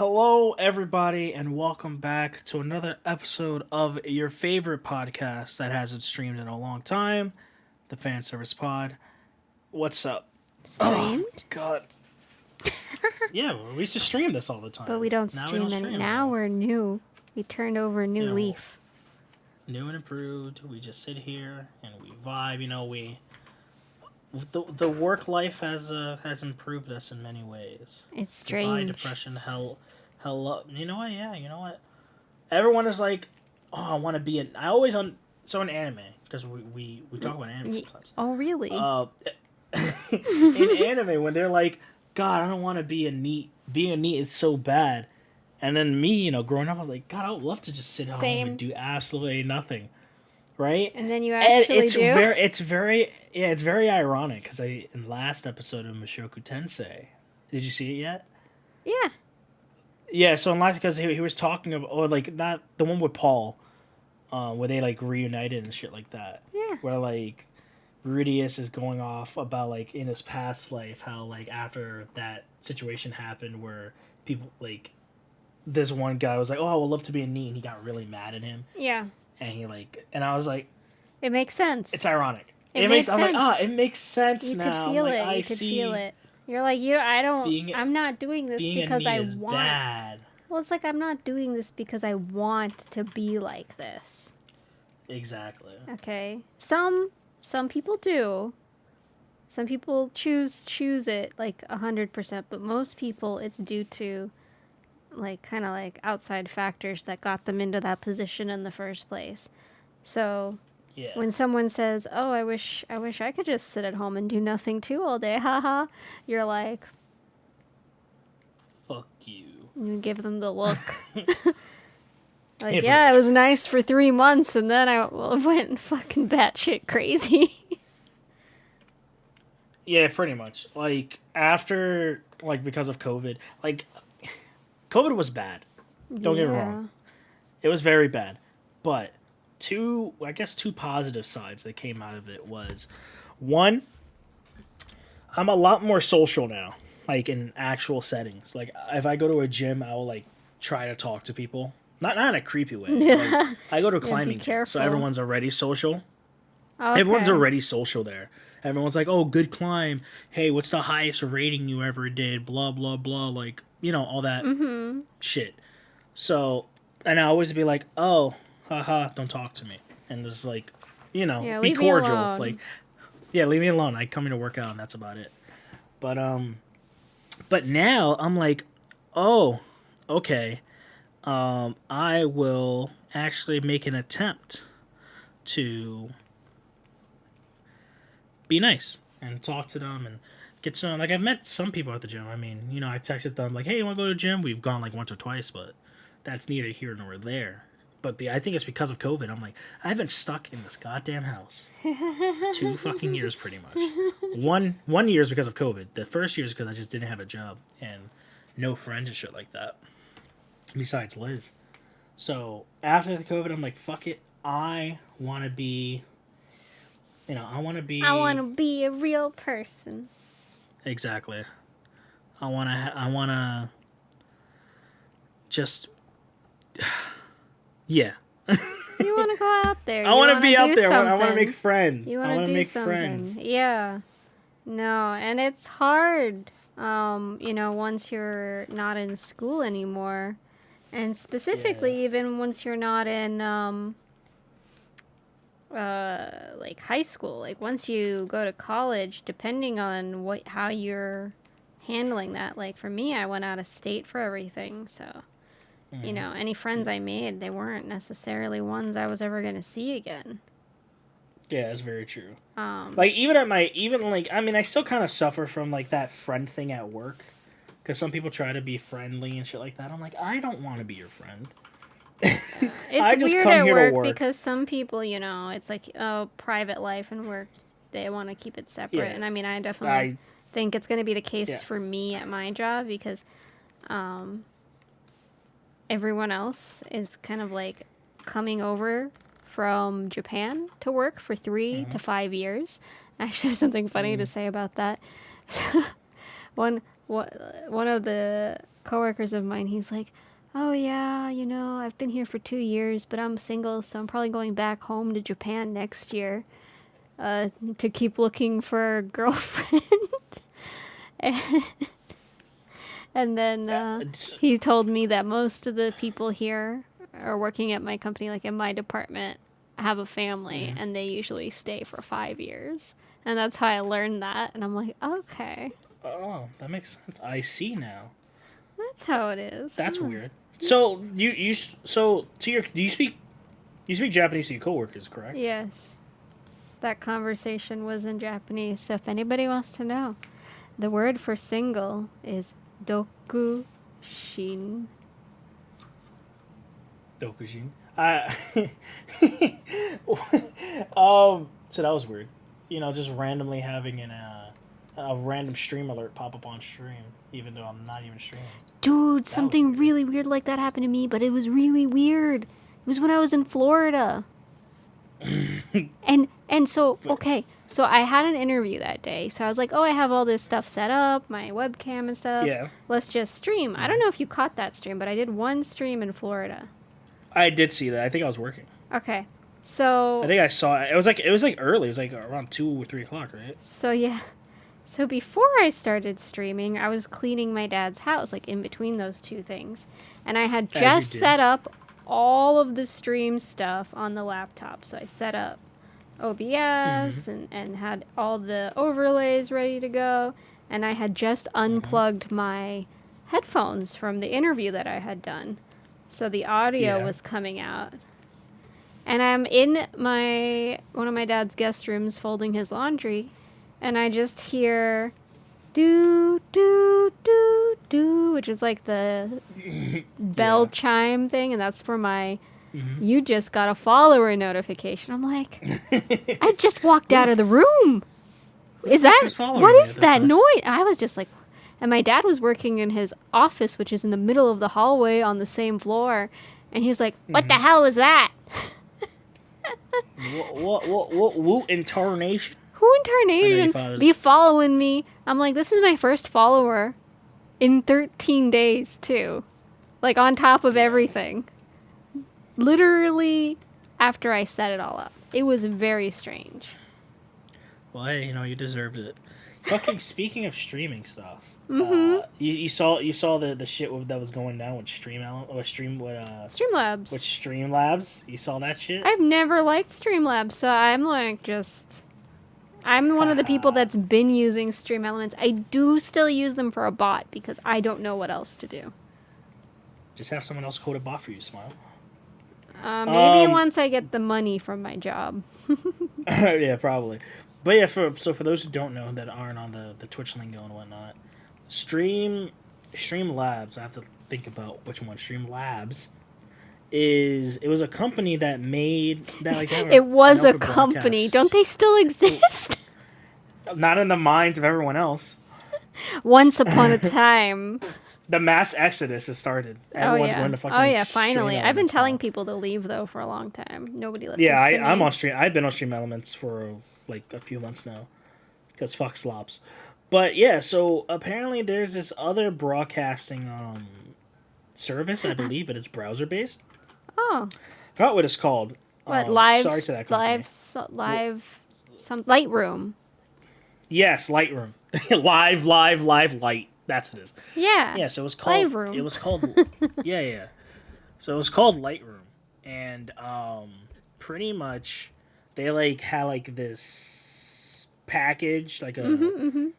Hello, everybody, and welcome back to another episode of your favorite podcast that hasn't streamed in a long time, the Fan Service Pod. What's up? Streamed? Oh, God. Yeah, we used to stream this all the time. But we don't Now stream any. Now we're new. We turned over a new leaf. New and improved. We just sit here and we vibe. The work life has improved us in many ways. It's strange. Depression, hell. You know what? Yeah, you know what? Everyone is like, oh, I want to be in. I always in anime because we talk about anime sometimes. Oh, really? In anime, when they're like, God, I don't want to be a NEET. Being a NEET is so bad. And then me, growing up, I was like, God, I would love to just sit home and do absolutely nothing. Right? And then you actually do? It's very ironic because in last episode of Mushoku Tensei, did you see it yet? Yeah. Yeah, so in last, because he was talking about, or like, not the one with Paul, where they like reunited and shit like that. Yeah. Where like Rudius is going off about like in his past life how like after that situation happened where people like this one guy was like, oh, I would love to be a NEET, and he got really mad at him. Yeah. And I was like, it makes sense. It's ironic. It makes sense. I'm like, it makes sense now. You could feel it. You're like, I'm not doing this because I want. Bad. Well, it's like I'm not doing this because I want to be like this. Exactly. Okay. Some people do. Some people choose it like 100%, but most people it's due to like kind of like outside factors that got them into that position in the first place. So yeah. When someone says, "Oh, I wish I could just sit at home and do nothing too all day," haha, you're like, "Fuck you." You give them the look. Like, yeah, it was nice for 3 months, and then I went fucking batshit crazy. Yeah, pretty much. Like after, like because of COVID, like. COVID was bad. Don't get me wrong. It was very bad. But two positive sides that came out of it was, one, I'm a lot more social now, like in actual settings. Like if I go to a gym, I will like try to talk to people. Not in a creepy way. Like, I go to a climbing gym, so everyone's already social. Okay. Everyone's already social there. Everyone's like, oh, good climb. Hey, what's the highest rating you ever did? Blah, blah, blah. Like, all that shit. So, and I always be like, oh, haha, don't talk to me. And just like, be cordial. Like, yeah, leave me alone. I come here to work out and that's about it. But now I'm like, oh, okay. I will actually make an attempt to be nice and talk to them and get some. Like I've met some people at the gym. I mean, I texted them like, "Hey, you want to go to the gym?" We've gone like once or twice, but that's neither here nor there. But I think it's because of COVID. I'm like, I've been stuck in this goddamn house 2 fucking years, pretty much. One year is because of COVID. The first year is because I just didn't have a job and no friends and shit like that. Besides Liz. So after the COVID, I'm like, fuck it. I want to be. I want to be a real person. Exactly. I want to just yeah. You want to go out there. I want to be out there. I want to make friends. You want to do something. Friends. Yeah. No, and it's hard. Once you're not in school anymore, and specifically even once you're not in like high school, like once you go to college, depending on how you're handling that. Like for me, I went out of state for everything, so any friends I made, they weren't necessarily ones I was ever gonna see again. Yeah, that's very true. Like I still kind of suffer from like that friend thing at work, because some people try to be friendly and shit like that. I'm like, I don't want to be your friend. It's weird at work because some people, it's like, oh, private life and work, they want to keep it separate. Yeah. And I mean, I definitely think it's going to be the case for me at my job because everyone else is kind of like coming over from Japan to work for 3 to 5 years. I actually have something funny to say about that. One of the coworkers of mine, he's like, oh yeah, I've been here for 2 years, but I'm single, so I'm probably going back home to Japan next year to keep looking for a girlfriend. And then he told me that most of the people here are working at my company, like in my department, have a family, and they usually stay for 5 years. And that's how I learned that. And I'm like, okay. Oh, that makes sense. I see now. That's how it is. That's weird. So do you speak Japanese to your coworkers, correct? Yes. That conversation was in Japanese. So if anybody wants to know, the word for single is dokushin. Dokushin. So that was weird. Just randomly having a random stream alert pop up on stream, even though I'm not even streaming. Dude, something really weird like that happened to me, but it was really weird. It was when I was in Florida. and so, okay, so I had an interview that day. So I was like, oh, I have all this stuff set up, my webcam and stuff. Yeah. Let's just stream. I don't know if you caught that stream, but I did one stream in Florida. I did see that. I think I was working. Okay. So I think I saw it. It was like early. It was like around 2 or 3 o'clock, right? So yeah. So before I started streaming, I was cleaning my dad's house, like in between those two things. And I had just set up all of the stream stuff on the laptop. So I set up OBS and had all the overlays ready to go. And I had just unplugged my headphones from the interview that I had done. So the audio was coming out. And I'm in one of my dad's guest rooms folding his laundry. And I just hear do, do, do, do, which is like the bell chime thing. And that's for my, you just got a follower notification. I'm like, I just walked out of the room. What is that noise? I was just like, and my dad was working in his office, which is in the middle of the hallway on the same floor. And he's like, what the hell was that? What incarnation? Who incarnation be following me? I'm like, this is my first follower in 13 days, too. Like, on top of everything. Literally after I set it all up. It was very strange. Well, hey, you deserved it. Fucking speaking of streaming stuff, you saw the shit that was going down with Streamlabs. With Streamlabs, you saw that shit. I've never liked Streamlabs, so I'm like I'm one of the people that's been using Stream Elements. I do still use them for a bot because I don't know what else to do. Just have someone else code a bot for you, Smile. Maybe once I get the money from my job. Yeah, probably. But yeah, for those who don't know that aren't on the Twitch lingo and whatnot, Streamlabs, I have to think about which one. Streamlabs it was a company that made that like it was a company. Don't they still exist? Not in the minds of everyone else. Once upon a time. The mass exodus has started. Everyone's going to fucking finally. I've been telling people to leave though for a long time. Nobody listens to me. I'm on stream. I've been on Stream Elements for like a few months now. Because fuck slops. But yeah, so apparently there's this other broadcasting service, I believe, but it's browser based. Oh. I forgot what it's called. What, Lightroom. Yes, Lightroom. light. That's what it is. Yeah. Yeah, so it was called Lightroom. It was called yeah. So it was called Lightroom. And pretty much they like had like this package, like a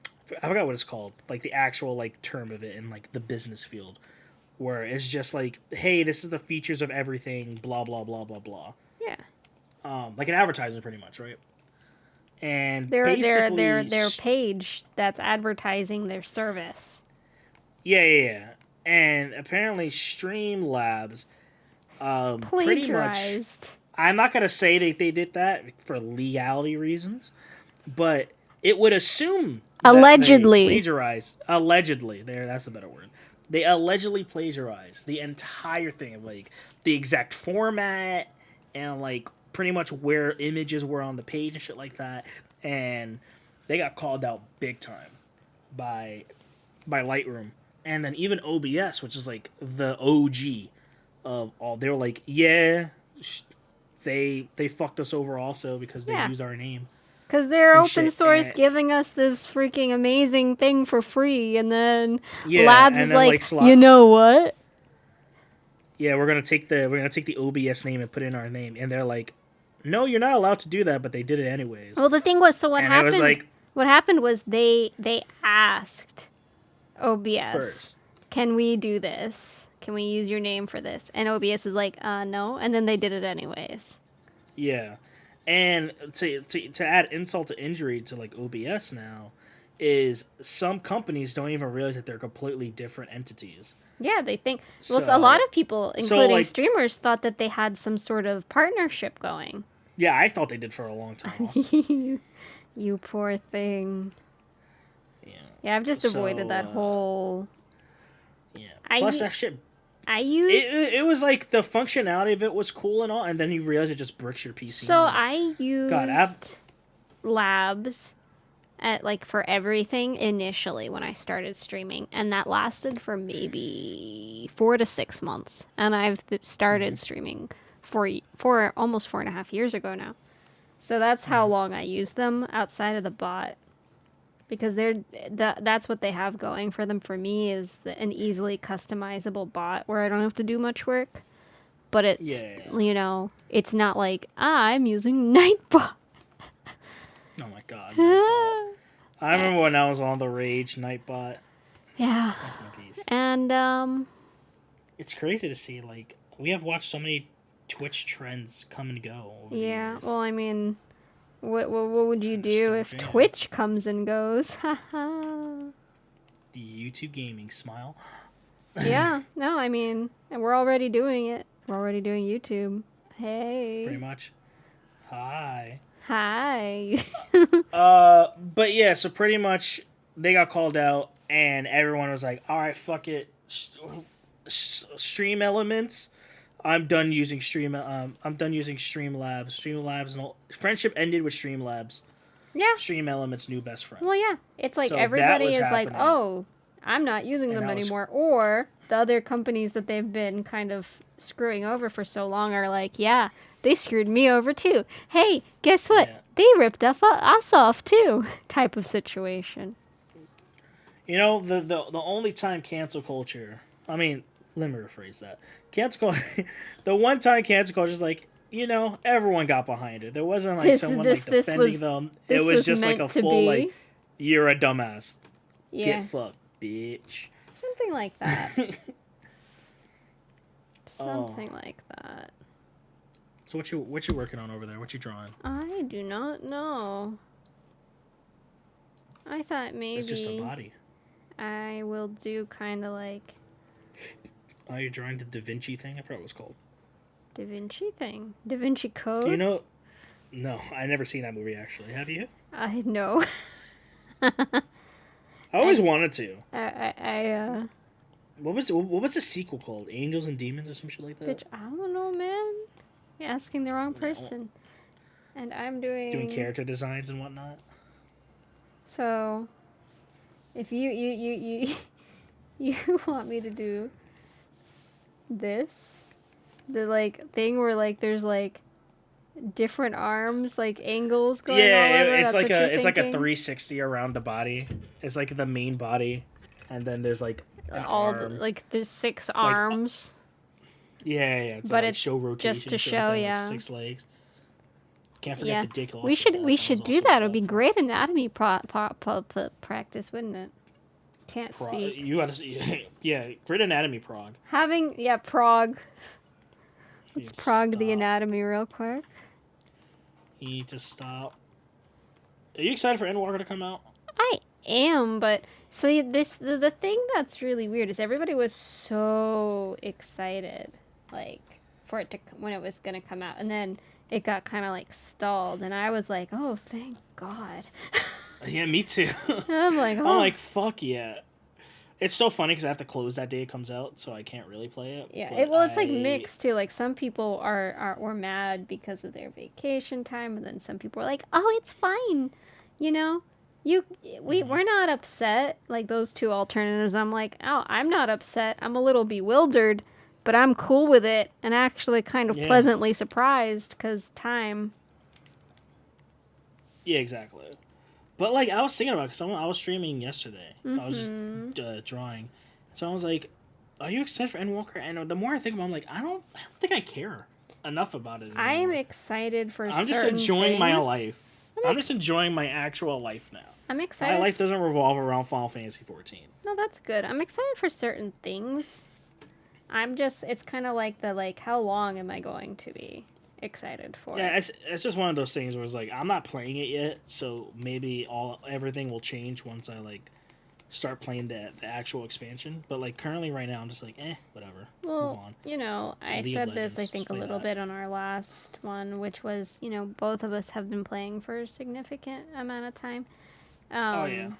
I forgot what it's called, like the actual like term of it in like the business field, where it's just like, hey, this is the features of everything, blah blah blah blah blah. Yeah. Like an advertisement, pretty much, right? And their page that's advertising their service. Yeah. And apparently Streamlabs pretty much, I'm not gonna say that they did that for legality reasons, but it would assume allegedly allegedly, that's a better word. They allegedly plagiarized the entire thing of like the exact format and like pretty much where images were on the page and shit like that, and they got called out big time by Lightroom and then even OBS, which is like the OG of all, they were like, yeah, they fucked us over also because they use our name. Because they're and open shit, source giving us this freaking amazing thing for free, and then yeah, Labs and is then, like, like, you know what? Yeah, we're gonna take the OBS name and put in our name, and they're like, no, you're not allowed to do that, but they did it anyways. Well, the thing was, so what and happened? It was like, what happened was they asked OBS, first. Can we do this? Can we use your name for this? And OBS is like, no, and then they did it anyways. Yeah, and to add insult to injury to like OBS now, is some companies don't even realize that they're completely different entities. Yeah, they think. Well, so a lot of people, including like, streamers, thought that they had some sort of partnership going. Yeah, I thought they did for a long time. Also. You poor thing. Yeah. Yeah, I've just avoided that whole. Yeah. Plus, that shit. I used. It was like the functionality of it was cool and all, and then you realize it just bricks your PC. So I used Labs at like for everything initially when I started streaming, and that lasted for maybe 4 to 6 months, and I've started streaming for almost 4.5 years ago now. So that's how long I used them outside of the bot, because that's what they have going for them. For me, is an easily customizable bot where I don't have to do much work, but it's you know, it's not like I'm using Nightbot. Oh my god. I remember when I was on the Rage Nightbot. Yeah. And it's crazy to see, like, we have watched so many Twitch trends come and go over the years. Well, I mean, what would you do if Twitch comes and goes? Haha. The YouTube gaming smile. Yeah, no, I mean, and we're already doing it. We're already doing YouTube. Hey. Pretty much. Hi. But yeah, so pretty much they got called out, and everyone was like, all right, fuck it. Stream Elements. I'm done using Streamlabs. Streamlabs, no, friendship ended with Streamlabs. Yeah. Stream Elements' new best friend. Well, yeah. It's like so everybody is happening. Like, oh, I'm not using them anymore. Or the other companies that they've been kind of screwing over for so long are like, yeah, they screwed me over too. Hey, guess what? Yeah. They ripped us off too. Type of situation. You know, the only time cancel culture, I mean, let me rephrase that. Cancel culture, the one time cancel culture is like, you know, everyone got behind it. There wasn't like someone defending them. It was just like a full like, you're a dumbass. Yeah. Get fucked, bitch. Something like that. Something like that. So what you working on over there? What you drawing? I do not know. I thought maybe it's just a body. I will do kind of like. Oh, you're drawing the Da Vinci thing? I forgot what it was called. Da Vinci thing? Da Vinci Code? You know, no, I never seen that movie actually. Have you? I know. I always wanted to. I What was the sequel called? Angels and Demons or some shit like that? Bitch, I don't know, man. You're asking the wrong person. No. And I'm doing character designs and whatnot. So, if you want me to do this, the like thing where like there's like different arms, like angles going all over. It's like a 360 around the body. It's like the main body, and then there's like like there's 6 arms. Yeah. But like, it's show rotation, just to show, like 6 legs. Can't forget the dick. We should do that. It would be great anatomy practice, wouldn't it? Can't speak. You gotta see. Yeah, great anatomy prog. Prog. Let's prog the anatomy real quick. You need to stop. Are you excited for Endwalker to come out? I am, but so the thing that's really weird is everybody was so excited, like for it to when it was gonna come out, and then it got kind of like stalled, and I was like, oh, thank God. Yeah, me too. I'm like, oh. I'm like, fuck yeah. It's so funny because I have to close that day it comes out, so I can't really play it. Yeah, it's like mixed too. Like some people were mad because of their vacation time, and then some people were like, "Oh, it's fine," you know. we're not upset. Like those two alternatives, I'm like, oh, I'm not upset. I'm a little bewildered, but I'm cool with it and actually kind of pleasantly surprised because time. Yeah, exactly. But like I was thinking about because I was streaming yesterday. I was just drawing, so I was like, "Are you excited for Endwalker?" And the more I think about it, I'm like, I don't think I care enough about it anymore. I'm excited for I'm just enjoying my life. I'm just enjoying my actual life now. I'm excited. My life doesn't revolve around Final Fantasy 14. No, that's good. I'm excited for certain things. It's kind of like how long am I going to be excited for? Yeah, it's just one of those things where it's like, I'm not playing it yet, so maybe everything will change once I like start playing the actual expansion. But like currently right now, I'm just like, whatever. Well, move on. you know, I said this, I think, a little bit on our last one, which was, you know, both of us have been playing for a significant amount of time. Oh, yeah.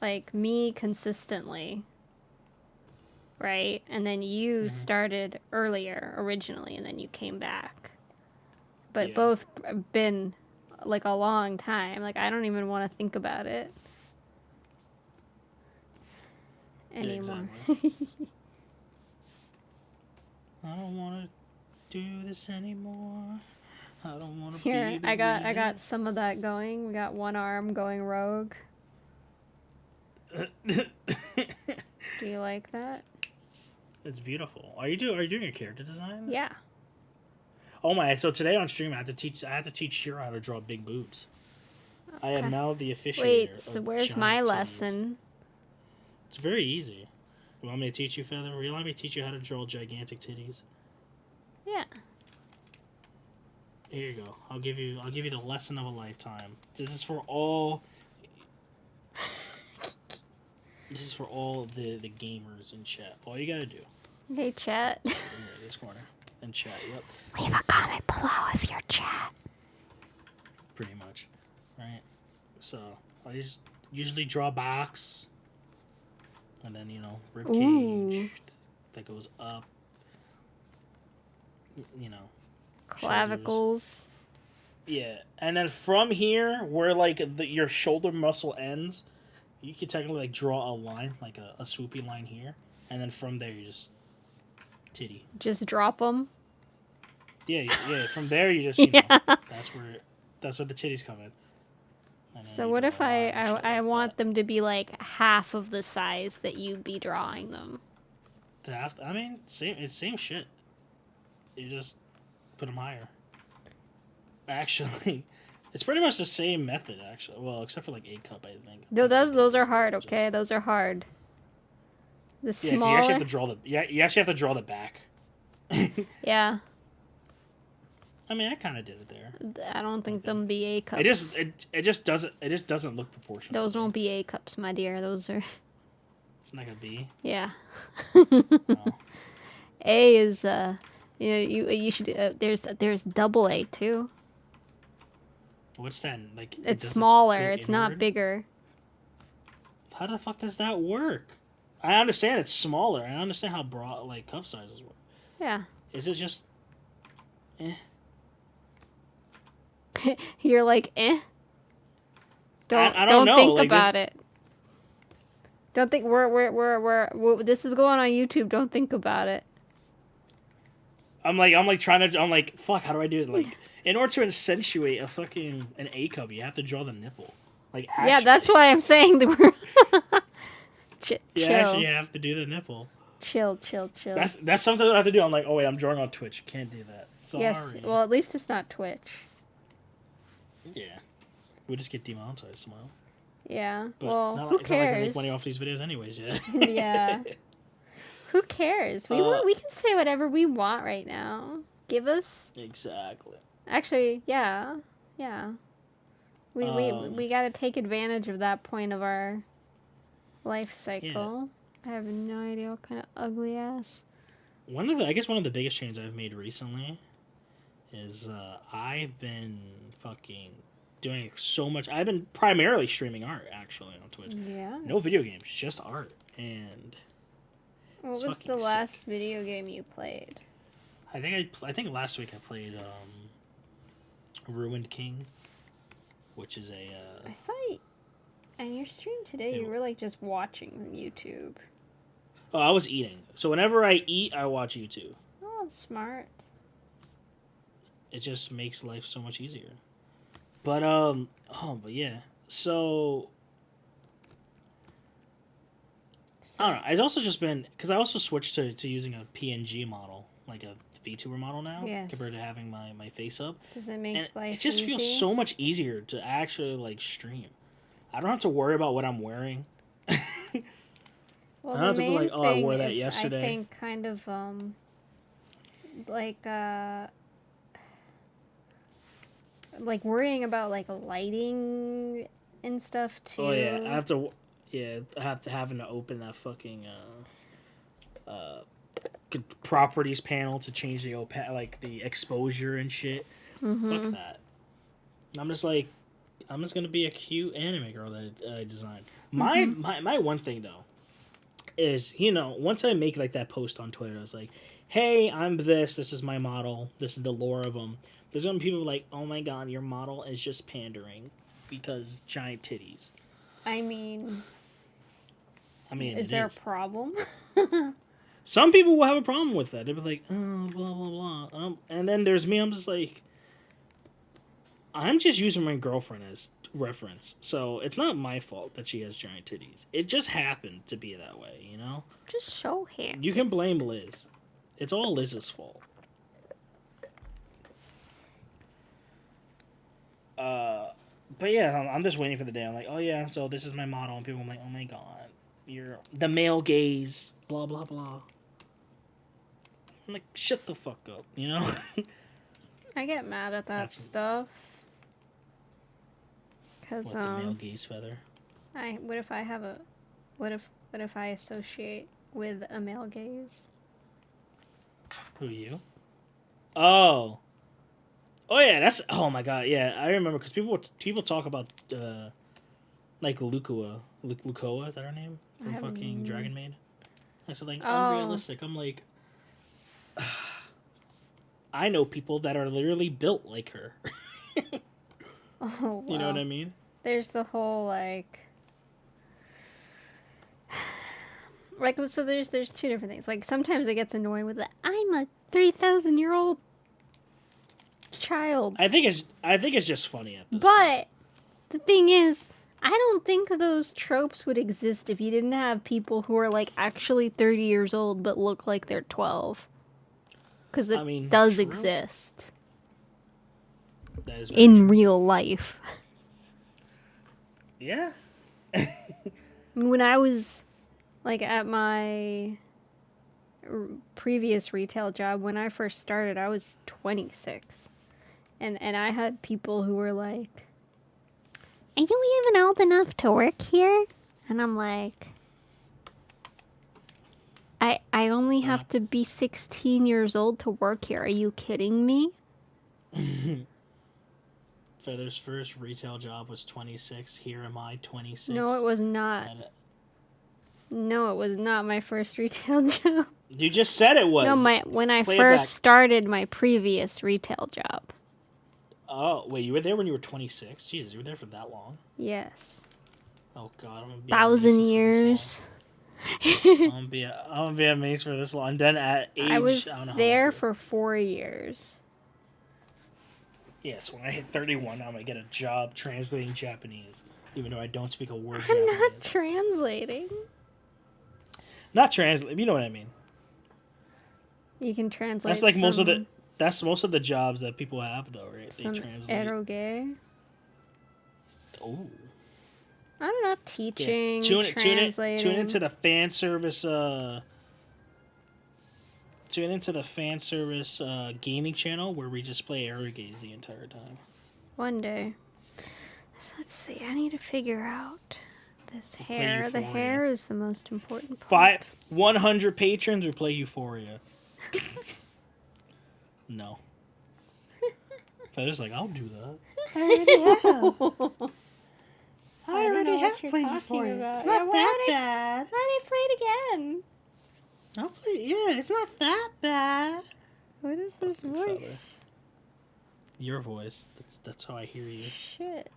Like, me consistently, right? And then you started earlier, originally, and then you came back. But both been, like, a long time. Like, I don't even want to think about it anymore. Yeah, exactly. I don't want to do this anymore. I don't want to Here, be the I reason. got some of that going. We got one arm going rogue. Do you like that? It's beautiful. Are you doing your character design? Yeah. Oh my! So today on stream, I had to teach Shira how to draw big boobs. Okay. I am now the officiator. Wait, so where's my lesson? It's very easy. You want me to teach you, Feather? Or you want me to teach you how to draw gigantic titties? Yeah. Here you go. I'll give you the lesson of a lifetime. This is for all. This is for all the gamers in chat. All you gotta do. Hey, chat. In this corner. And chat, yep. Leave a comment below if you're chat. Pretty much. Right? So, I usually draw a box. And then, you know, ribcage that goes up. You know. Clavicles. Shoulders. Yeah. And then from here, where, like, your shoulder muscle ends, you can technically, like, draw a line, like a swoopy line here. And then from there, you just... titty. Just drop them? Yeah. From there, you just, you know, that's where the titties come in. So what if I want them to be like half of the size that you'd be drawing them? I mean, same shit. You just put them higher. Actually, it's pretty much the same method. Actually, well, except for like A cup, I think. Those are hard. Okay, those are hard. The smaller. You actually have to draw you actually have to draw the back. Yeah. I mean, I kind of did it there. I don't think them be A cups. It just doesn't look proportional. Those won't be A cups, my dear. Those are. It's not gonna be. Yeah. No. A is you should there's double A too. What's that like? It's smaller. It's not bigger. How the fuck does that work? I understand it's smaller. I understand how broad like cup sizes work. Yeah. Is it just? You're like, Don't know. think like, about it. Don't think we're this is going on YouTube. Don't think about it. I'm like, fuck, how do I do it? Like, in order to accentuate an A cup, you have to draw the nipple. Like, actually. Yeah, that's why I'm saying that we're chill. Actually, you have to do the nipple. Chill. That's something I have to do. I'm like, oh wait, I'm drawing on Twitch. Can't do that. Sorry. Yes, well, at least it's not Twitch. Yeah. We just get demonetized, Smile. Yeah, but well, who cares? It's not like I make money off these videos anyways, yeah. Yeah. Who cares? We can say whatever we want right now. Give us... Exactly. Actually, yeah. We got to take advantage of that point of our life cycle. Yeah. I have no idea what kind of ugly ass. One of the biggest changes I've made recently is I've been fucking doing so much. I've been primarily streaming art actually on Twitch. Yeah. No video games, just art. And what was the last video game you played? I think last week I played Ruined King, which is a I saw And your stream today, you were like just watching YouTube. Oh, I was eating. So whenever I eat, I watch YouTube. Oh, that's smart. It just makes life so much easier. But but yeah. So I don't know. It's also just been because I also switched to using a PNG model, like a VTuber model now, compared to having my face up. Does it make life it just easy? feels so much easier to actually like stream. I don't have to worry about what I'm wearing. Well, I don't have to be like, oh, I wore that is, yesterday. I think kind of like worrying about like lighting and stuff too. Oh yeah, I have to. Yeah, having to open that fucking properties panel to change the the exposure and shit. Fuck that. I'm just gonna be a cute anime girl that I designed. My one thing though is, once I make like that post on Twitter, I was like, hey, I'm this is my model, this is the lore of them. There's some people like, oh my god, your model is just pandering because giant titties. I mean, is there a problem? Some people will have a problem with that. They'll be like, oh, blah, blah, blah. And then there's me, I'm just like, I'm just using my girlfriend as reference. So it's not my fault that she has giant titties. It just happened to be that way, Just show him. You can blame Liz. It's all Liz's fault. But yeah, I'm just waiting for the day. I'm like, oh yeah, so this is my model. And people are like, oh my god, you're the male gaze, blah, blah, blah. I'm like, shut the fuck up, I get mad at that stuff. Cause the male gaze feather. what if I associate with a male gaze? Who, you? Oh yeah, oh my god, yeah, I remember because people talk about like Lukoa, is that her name from fucking Dragon Maid? I said like unrealistic. I'm like, I know people that are literally built like her. Oh, wow. You know what I mean? There's the whole so there's two different things. Like sometimes it gets annoying with I'm a 3,000-year-old child. I think it's just funny at this But point. The thing is, I don't think those tropes would exist if you didn't have people who are like actually 30 years old but look like they're 12. Because it does exist. That is in true. Real life. Yeah. When I was like at my previous retail job, when I first started, I was 26. And I had people who were like, are you even old enough to work here? And I'm like, I only have to be 16 years old to work here. Are you kidding me? Feather's first retail job was 26. Here am I, 26. No, it was not. No, it was not my first retail job. You just said it was. No, when I first started my previous retail job. Oh, wait, you were there when you were 26? Jesus, you were there for that long? Yes. Oh, God. I'm gonna be 1,000 years. I'm gonna be at Mace for this long. And then at age, I was don't know there for 4 years. Yeah, so when I hit 31, I'm gonna get a job translating Japanese, even though I don't speak a word I'm Japanese. not translating. Not translate. You know what I mean. You can translate. That's like most of the jobs that people have, though, right? They translate. Eroge. Oh. I'm not teaching. Yeah. Translating. Tune into the fan service. Tune into the fan service gaming channel where we just play Eroge the entire time. One day. So let's see. I need to figure out this hair. The hair is the most important part. 100 patrons or play Euphoria. No. Feather's like, I'll do that. I already have played Euphoria. It's not that bad. Why did I play it again? I'll play. Yeah, it's not that bad. What is this voice? Feather. Your voice. That's how I hear you. Shit.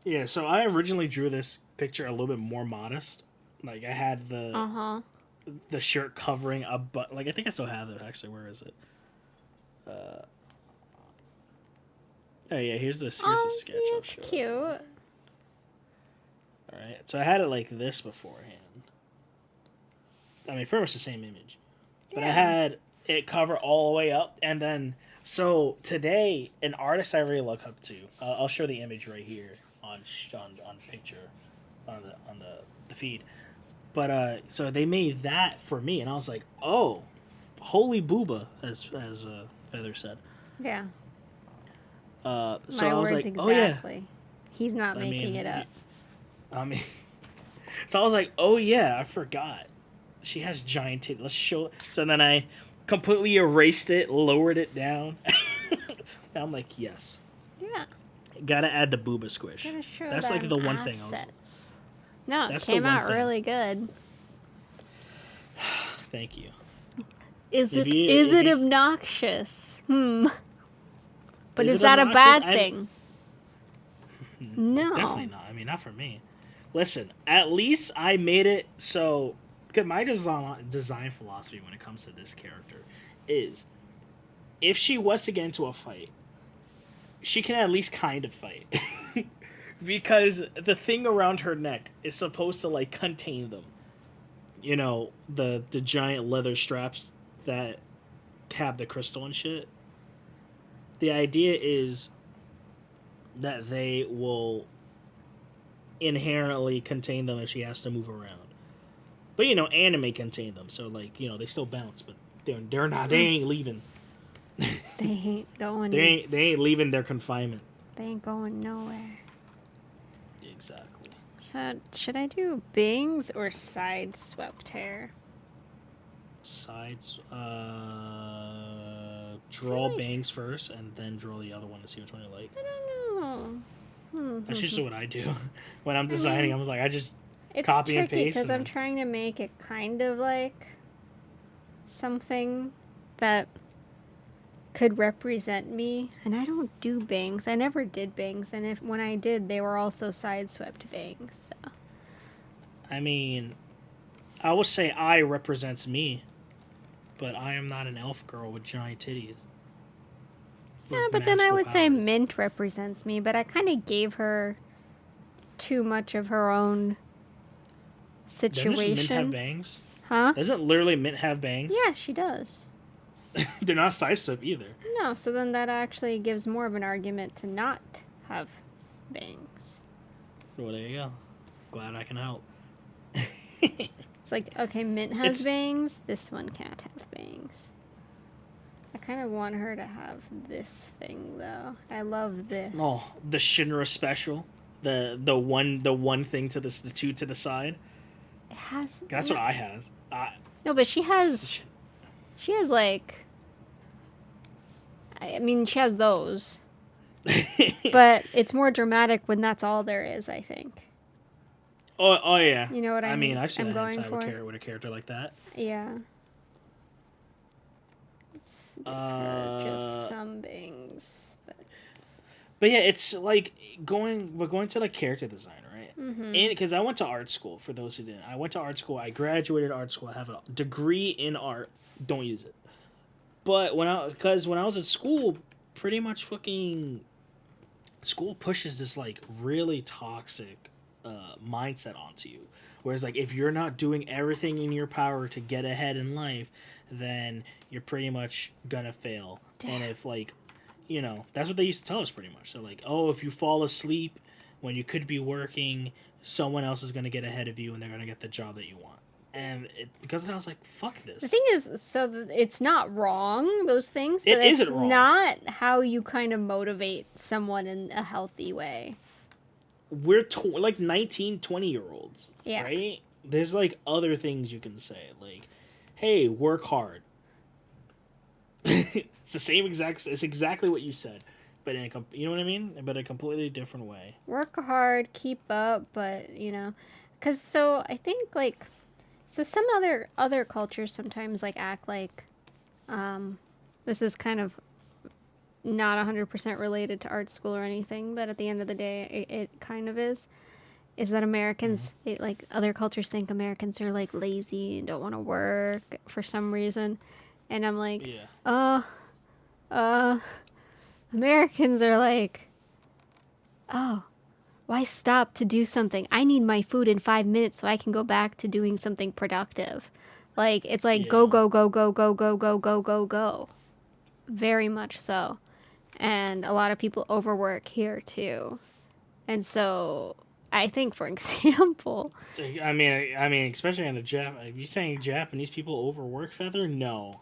Yeah, so I originally drew this picture a little bit more modest. Like I had Uh-huh. the shirt covering a butt. Like I think I still have it actually. Where is it? Oh yeah, here's the sketch. Yeah, I'll it's show it. cute. All right, so I had it like this beforehand. I mean, pretty much the same image, but I Yeah. had it cover all the way up, and then so today an artist I really look up to. I'll show the image right here on picture on the feed. But so they made that for me, and I was like, oh, holy booba, as Feather said. Yeah. So My I was words like, oh yeah. exactly. He's not making it up. I mean, so I was like, oh yeah, I forgot. She has giant titties. Let's show. So then I completely erased it, lowered it down. And I'm like, yes. Yeah. Gotta add the booba squish. Gotta show That's like them the one thing I was. assets. No, it That's the came one out thing. really good. Thank you. Is If it you- is if it you- obnoxious? But Is is it that a bad obnoxious? thing? No. Definitely not. I mean, not for me. Listen, at least I made it so. Because my design philosophy when it comes to this character is, if she was to get into a fight, she can at least kind of fight. Because the thing around her neck is supposed to like contain them. You know, the giant leather straps that have the crystal and shit. The idea is that they will inherently contain them if she has to move around. But you know, anime contain them, so like, you know, they still bounce, but they're not. They ain't leaving. They ain't going. They ain't leaving their confinement. They ain't going nowhere. Exactly. So should I do bangs or side swept hair? Sides. Draw like- bangs first, and then draw the other one to see which one you like. I don't know. That's just what I do when I'm designing. I'm like, I just It's copy and tricky paste. because and I'm then- trying to make it kind of like something that could represent me, and I don't do bangs. I never did bangs, and when I did, they were also side swept bangs. So. I mean, I will say I represents me, but I am not an elf girl with giant titties. Yeah, with but then I magical would say powers. Mint represents me, but I kind of gave her too much of her own Doesn't Mint have situation. bangs? Huh? Doesn't literally Mint have bangs? Yeah, she does. They're not sidestep either. No, so then that actually gives more of an argument to not have bangs. Well, there you go. Glad I can help. It's like, okay, Mint has It's- bangs, this one can't have bangs. I kind of want her to have this thing, though. I love this. Oh, the Shinra special. The one thing to the two to the side. It has... That's what I has. No, but she has like... I mean, she has those. But it's more dramatic when that's all there is, I think. Oh yeah. You know what I mean, mean? I've seen I'm a going hentai for. with a character like that. Yeah. Let's give her just some bangs. But yeah, it's like we're going to like character design, right? Mm-hmm. Because I went to art school. For those who didn't, I went to art school. I graduated art school. I have a degree in art. Don't use it. But when I was at school, pretty much fucking school pushes this like really toxic mindset onto you. Whereas like if you're not doing everything in your power to get ahead in life, then you're pretty much gonna fail. And if like, you know, that's what they used to tell us pretty much. So like, oh, if you fall asleep when you could be working, someone else is gonna get ahead of you and they're gonna get the job that you want. And because of that, I was like, fuck this. The thing is, so it's not wrong, those things, but It it's isn't wrong. not how you kind of motivate someone in a healthy way. We're like 19, 20-year-olds, Yeah. right? There's like other things you can say, like, hey, work hard. It's the same it's exactly what you said, but you know what I mean? But a completely different way. Work hard, keep up, but, you know, because so I think, like, so some other cultures sometimes, like, act like, this is kind of not 100% related to art school or anything, but at the end of the day, it kind of is that Americans, like other cultures think Americans are like lazy and don't want to work for some reason. And I'm like, Americans are like, oh, why stop to do something? I need my food in 5 minutes so I can go back to doing something productive. Like, it's like go, go, go, go, go, go, go, go, go, go. Very much so. And a lot of people overwork here too. And so I think, for example, I mean, especially in the Are you saying Japanese people overwork, Feather? No,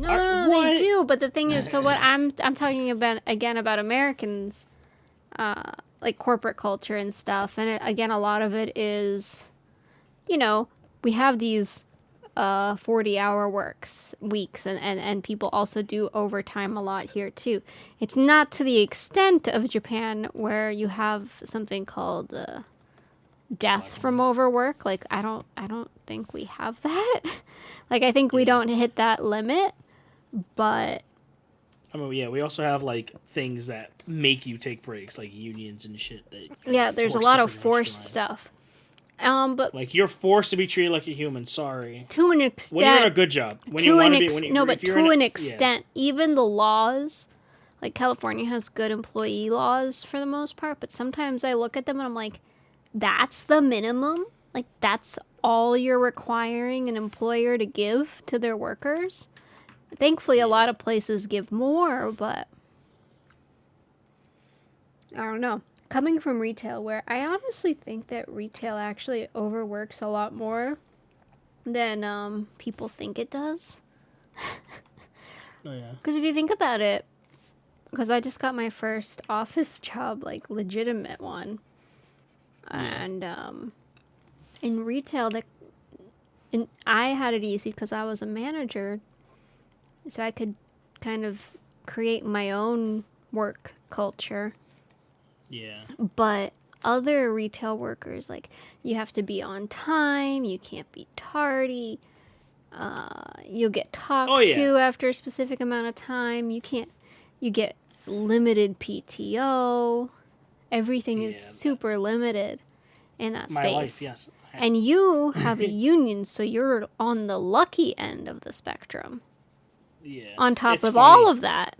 no, they do. But the thing is, so what I'm talking about again about Americans, like corporate culture and stuff, and again, a lot of it is, we have these 40-hour weeks, and people also do overtime a lot here too. It's not to the extent of Japan where you have something called death from overwork. Like I don't think we have that. Like I think we don't hit that limit, but I mean, yeah, we also have like things that make you take breaks, like unions and shit. There's a lot of forced stuff. But like you're forced to be treated like a human. Sorry, to an extent. When you're in a good job, to an extent, even the laws, like California has good employee laws for the most part. But sometimes I look at them and I'm like, that's the minimum. Like that's all you're requiring an employer to give to their workers. Thankfully, a lot of places give more, but I don't know. Coming from retail, where I honestly think that retail actually overworks a lot more than people think it does. Oh, yeah. Because if you think about it, because I just got my first office job, like legitimate one, and in retail, I had it easy because I was a manager, so I could kind of create my own work culture. Yeah. But other retail workers, like, you have to be on time, you can't be tardy, you'll get talked to after a specific amount of time, you get limited PTO, everything is super limited in that space. My life, yes. And you have a union, so you're on the lucky end of the spectrum. Yeah. On top of all of that.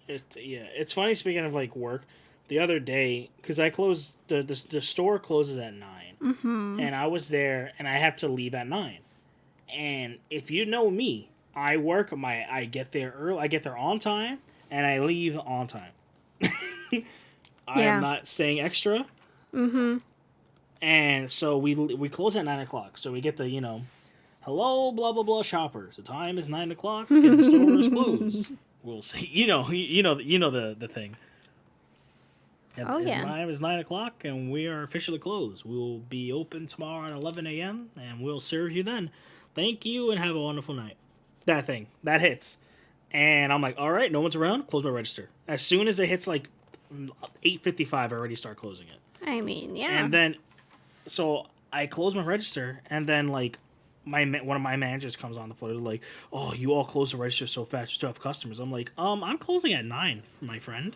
It's funny, speaking of, like, work. The other day, because I closed, the store closes at 9. Mm-hmm. And I was there, and I have to leave at 9. And if you know me, I get there early, I get there on time, and I leave on time. I am not staying extra. Mm-hmm. And so we close at 9 o'clock. So we get the, hello, blah, blah, blah, shoppers. The time is 9 o'clock, and the store is closed. We'll see. You know the thing. It's 9 o'clock, and we are officially closed. We will be open tomorrow at 11 a.m., and we'll serve you then. Thank you, and have a wonderful night. That thing. That hits. And I'm like, all right, no one's around. Close my register. As soon as it hits, like, 8:55, I already start closing it. I mean, yeah. And then, so I close my register, and then, like, one of my managers comes on the floor, like, oh, you all close the register so fast, you still have customers. I'm like, I'm closing at 9, my friend.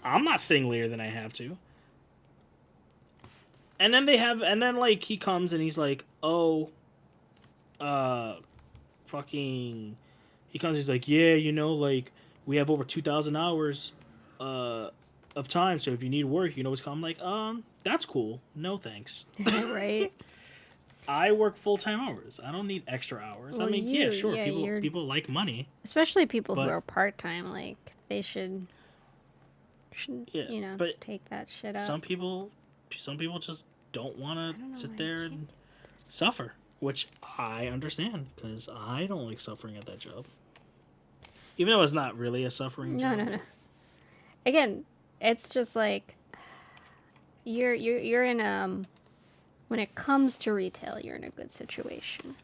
I'm not staying later than I have to. And then like, he comes and he's like, oh, he comes, he's like, yeah, like, we have over 2,000 hours, of time, so if you need work, you can always come. I'm like, that's cool. No thanks. Right. I work full-time hours. I don't need extra hours. Well, I mean, yeah, sure, people like money. Especially people who are part-time, like, they should take that shit up. Some people just don't want to sit there and suffer, which I understand, because I don't like suffering at that job. Even though it's not really a suffering job. No. Again, it's just like you're in when it comes to retail, you're in a good situation.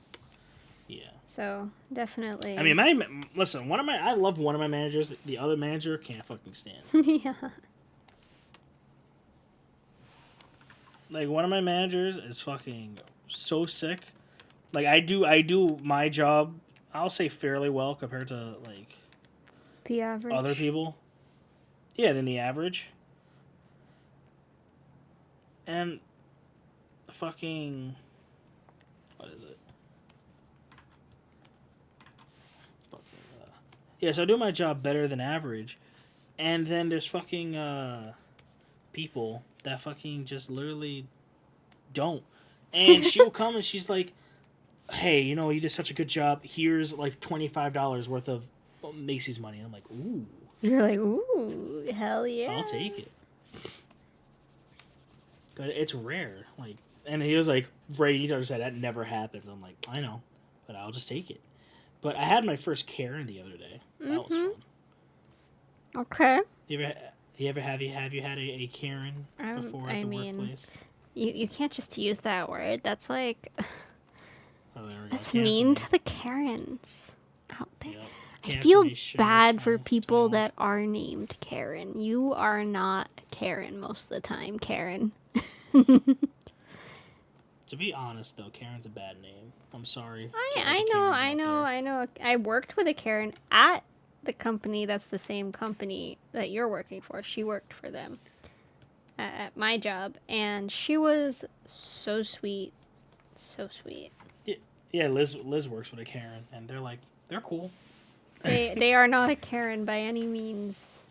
Yeah. So definitely. I mean, I love one of my managers. The other manager can't fucking stand. Yeah. Like, one of my managers is fucking so sick. Like, I do my job, I'll say, fairly well compared to, like, The average. other people. Yeah, than the average. And fucking, what is it? Yeah, so I do my job better than average, and then there's fucking people that fucking just literally don't. And she will come and she's like, "Hey, you know, you did such a good job. Here's like $25 worth of Macy's money." And I'm like, "Ooh." You're like, "Ooh, hell yeah." I'll take it. But it's rare. Like, and he was like, "Ray, you need to understand that never happens." I'm like, "I know, but I'll just take it." But I had my first Karen the other day. That was fun. Okay. Have you had a Karen before at the workplace? You can't just use that word. That's like Oh, there we go. that's mean to the Karens out there. Yep. I feel bad for people that are named Karen. You are not Karen most of the time, Karen. To be honest, though, Karen's a bad name. I'm sorry. I know. I worked with a Karen at the company that's the same company that you're working for. She worked for them at my job, and she was so sweet. So sweet. Yeah, Liz works with a Karen, and they're cool. They are not a Karen by any means.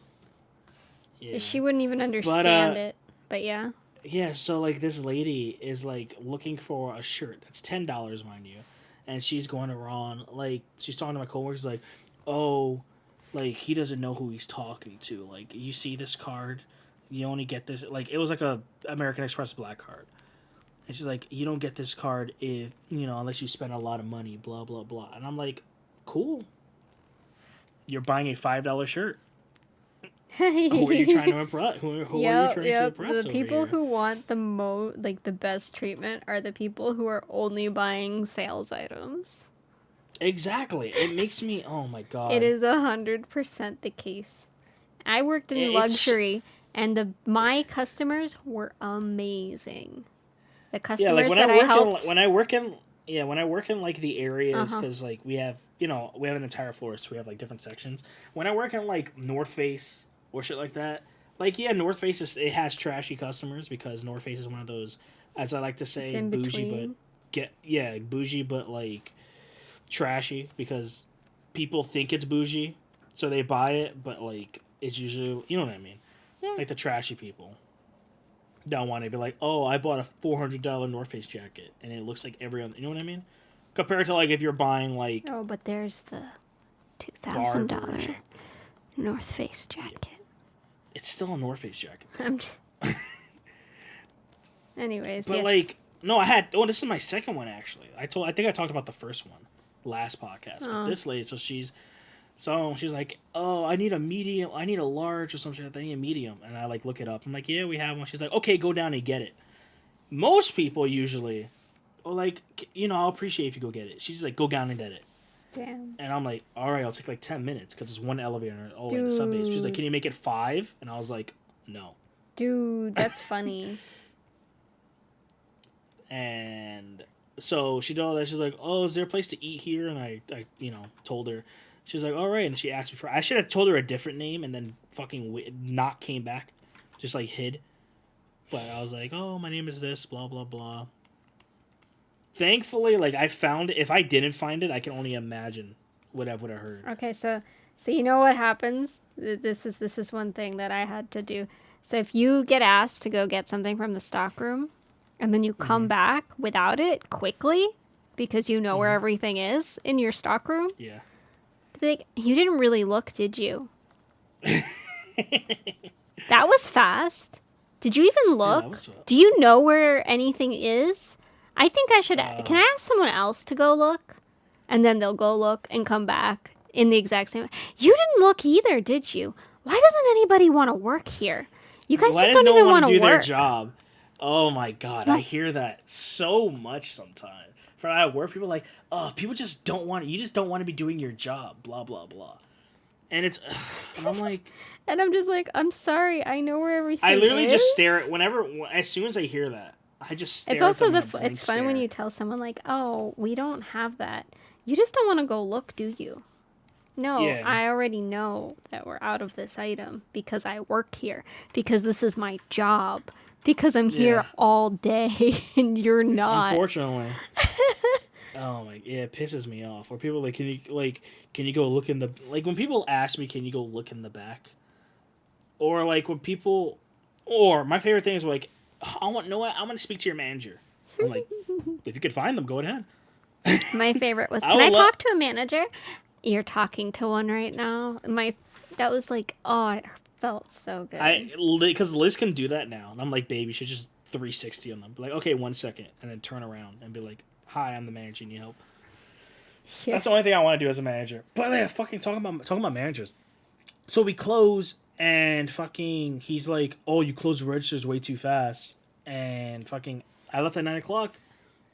Yeah. She wouldn't even understand it. But yeah. Yeah, so like this lady is like looking for a shirt that's $10, mind you, and she's going around like she's talking to my coworkers like, "Oh, like he doesn't know who he's talking to. Like you see this card, you only get this. Like it was like a American Express Black card, and she's like, you don't get this card if unless you spend a lot of money. Blah blah blah." And I'm like, "Cool. You're buying a $5 shirt." Who are you trying to impress? Who are you trying to impress? The people who want the best treatment are the people who are only buying sales items. Exactly. It makes me. Oh my god. It is 100% the case. I worked in luxury, and my customers were amazing. The customers that I helped. When I work in like the areas, because like we have an entire floor, so we have like different sections. When I work in like North Face or shit like that, like North Face it has trashy customers because North Face is one of those, as I like to say, bougie but like trashy because people think it's bougie, so they buy it, but like it's usually what I mean, like the trashy people don't want to be like, "Oh, I bought a $400 North Face jacket and it looks like every other," you know what I mean? Compared to like if you're buying like but there's the $2,000 North Face jacket. Yeah. It's still a North Face jacket. Anyways, but like no, I had. Oh, this is my second one actually. I think I talked about the first one last podcast. But this lady, so she's like, "Oh, I need a medium. I need a large or something. I need a medium." And I like look it up. I'm like, "Yeah, we have one." She's like, "Okay, go down and get it." Most people usually, like, I'll appreciate if you go get it. She's like, "Go down and get it." Damn. And I'm like, "All right, I'll take like 10 minutes because it's one elevator all the way to the subbase." She's like, "Can you make it 5?" And I was like, "No." Dude, that's funny. And so she did all that. She's like, "Oh, is there a place to eat here?" And I told her. She's like, "All right." And she asked me I should have told her a different name and then fucking not came back, just like hid. But I was like, "Oh, my name is this, blah blah blah." Thankfully, like I found it. If I didn't find it, I can only imagine what I would have heard. Okay, so you know what happens? This is one thing that I had to do. So if you get asked to go get something from the stockroom, and then you come back without it quickly, because you know where everything is in your stockroom. Yeah. Be like, you didn't really look, did you? That was fast. Did you even look? Yeah, do you know where anything is? I think I should. Can I ask someone else to go look? And then they'll go look and come back in the exact same way. You didn't look either, did you? Why doesn't anybody want to work here? You guys just don't even want to do work. Their job. Oh my god, no. I hear that so much sometimes. For at work, people are like, "Oh, people just don't want. You just don't want to be doing your job." Blah blah blah. And it's, and I'm like, and I'm just like, I'm sorry. I know where everything is. I literally just stare at as soon as I hear that. I just stare. It's also it's fun when you tell someone like, "Oh, we don't have that." You just don't want to go look, do you? No, Yeah. I already know that we're out of this item because I work here, because this is my job, because I'm here Yeah. all day and you're not. Unfortunately. Oh my, yeah, it pisses me off. Where people like, can you go look in the, like when people ask me, can you go look in the back, or like when people, or my favorite thing is like, I want to speak to your manager. I'm like, if you could find them, go ahead. My favorite was, I can would I lo- talk to a manager? You're talking to one right now. That was like, oh, it felt so good. Because Liz can do that now, and I'm like, babe, you should just 360 on them. Be like, okay, 1 second, and then turn around and be like, hi, I'm the manager. Need help? Yeah. That's the only thing I want to do as a manager. But yeah, fucking talking about managers. So we close, and fucking he's like, "Oh, you closed the registers way too fast." And fucking, I left at 9 o'clock.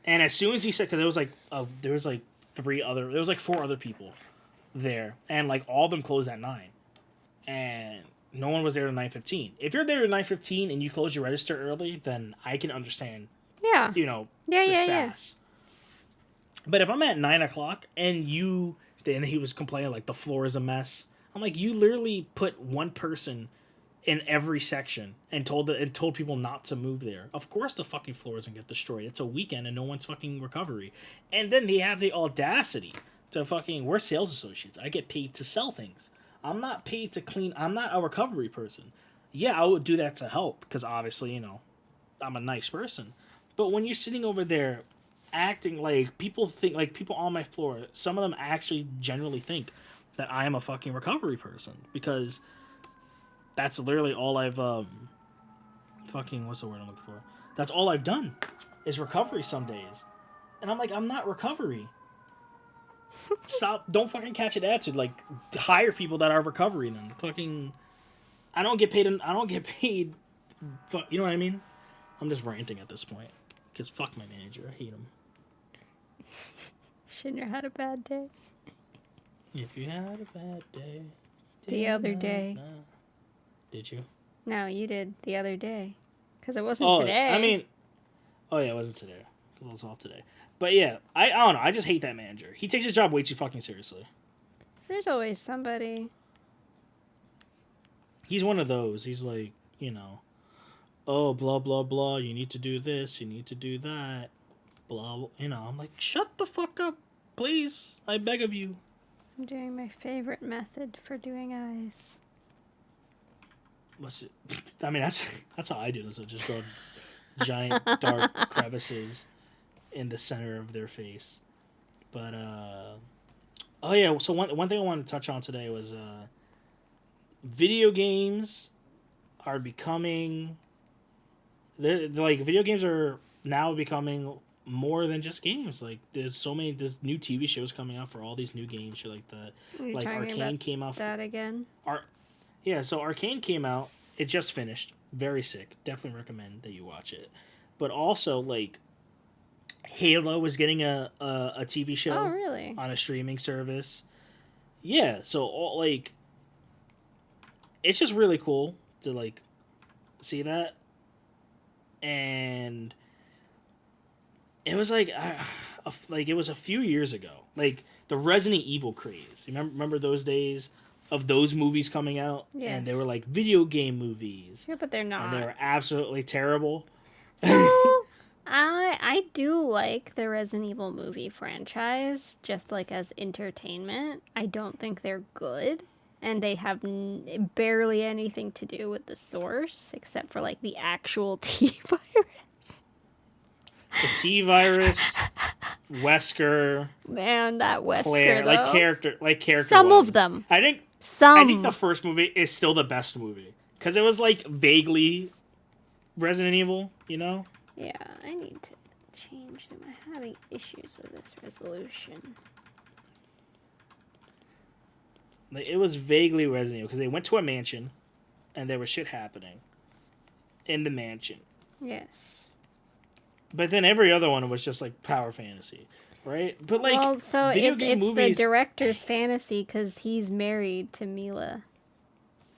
And as soon as he said, because there was like four other people there, and like all of them closed at 9, and no one was there at 9:15. If you're there at 9:15 and you close your register early, then I can understand. Yeah. The Yeah. sass. But if I'm at 9 o'clock and then he was complaining like the floor is a mess. I'm like, you literally put one person in every section and told people not to move there. Of course the fucking floor doesn't get destroyed. It's a weekend and no one's fucking recovery. And then they have the audacity to fucking, we're sales associates. I get paid to sell things. I'm not paid to clean. I'm not a recovery person. Yeah, I would do that to help because obviously, I'm a nice person. But when you're sitting over there acting like people on my floor, some of them actually genuinely think that I am a fucking recovery person because that's literally all I've fucking, what's the word I'm looking for? That's all I've done is recovery some days. And I'm like, I'm not recovery. Stop, don't fucking catch an attitude. Like, hire people that are recovery then. Fucking, I don't get paid, you know what I mean? I'm just ranting at this point. Because fuck my manager, I hate him. Shinra had a bad day. If you had a bad day. The other day. Did you? No, you did the other day. Because it wasn't today. I mean, oh yeah, it wasn't today. Because I was off today. But yeah, I don't know. I just hate that manager. He takes his job way too fucking seriously. There's always somebody. He's one of those. He's like, oh, blah, blah, blah. You need to do this. You need to do that. Blah, blah. I'm like, shut the fuck up, please. I beg of you. I'm doing my favorite method for doing eyes. What's it? I mean, that's how I do this. I just draw giant dark crevices in the center of their face. But oh yeah. So one thing I wanted to touch on today was video games are becoming. Video games are now becoming more than just games. Like there's new TV shows coming out for all these new games. Like Arcane came out. That again. Yeah, so Arcane came out. It just finished. Very sick. Definitely recommend that you watch it. But also, like, Halo is getting a TV show. Oh, really? On a streaming service. Yeah, so, it's just really cool to, like, see that. And it was, it was a few years ago. Like, the Resident Evil craze. You remember those days? Of those movies coming out, yes. And they were like video game movies. Yeah, but they're not. And they were absolutely terrible. So, I do like the Resident Evil movie franchise, just like as entertainment. I don't think they're good, and they have barely anything to do with the source, except for like the actual T-virus. The T-virus, Wesker. Man, that Wesker, Claire, though. character. Some of them. I think the first movie is still the best movie because it was like vaguely Resident Evil, Yeah, I need to change them. I'm having issues with this resolution. Like, it was vaguely Resident Evil because they went to a mansion, and there was shit happening in the mansion. Yes. But then every other one was just like power fantasy. Right? But like, well, so it's movies, the director's fantasy because he's married to Mila.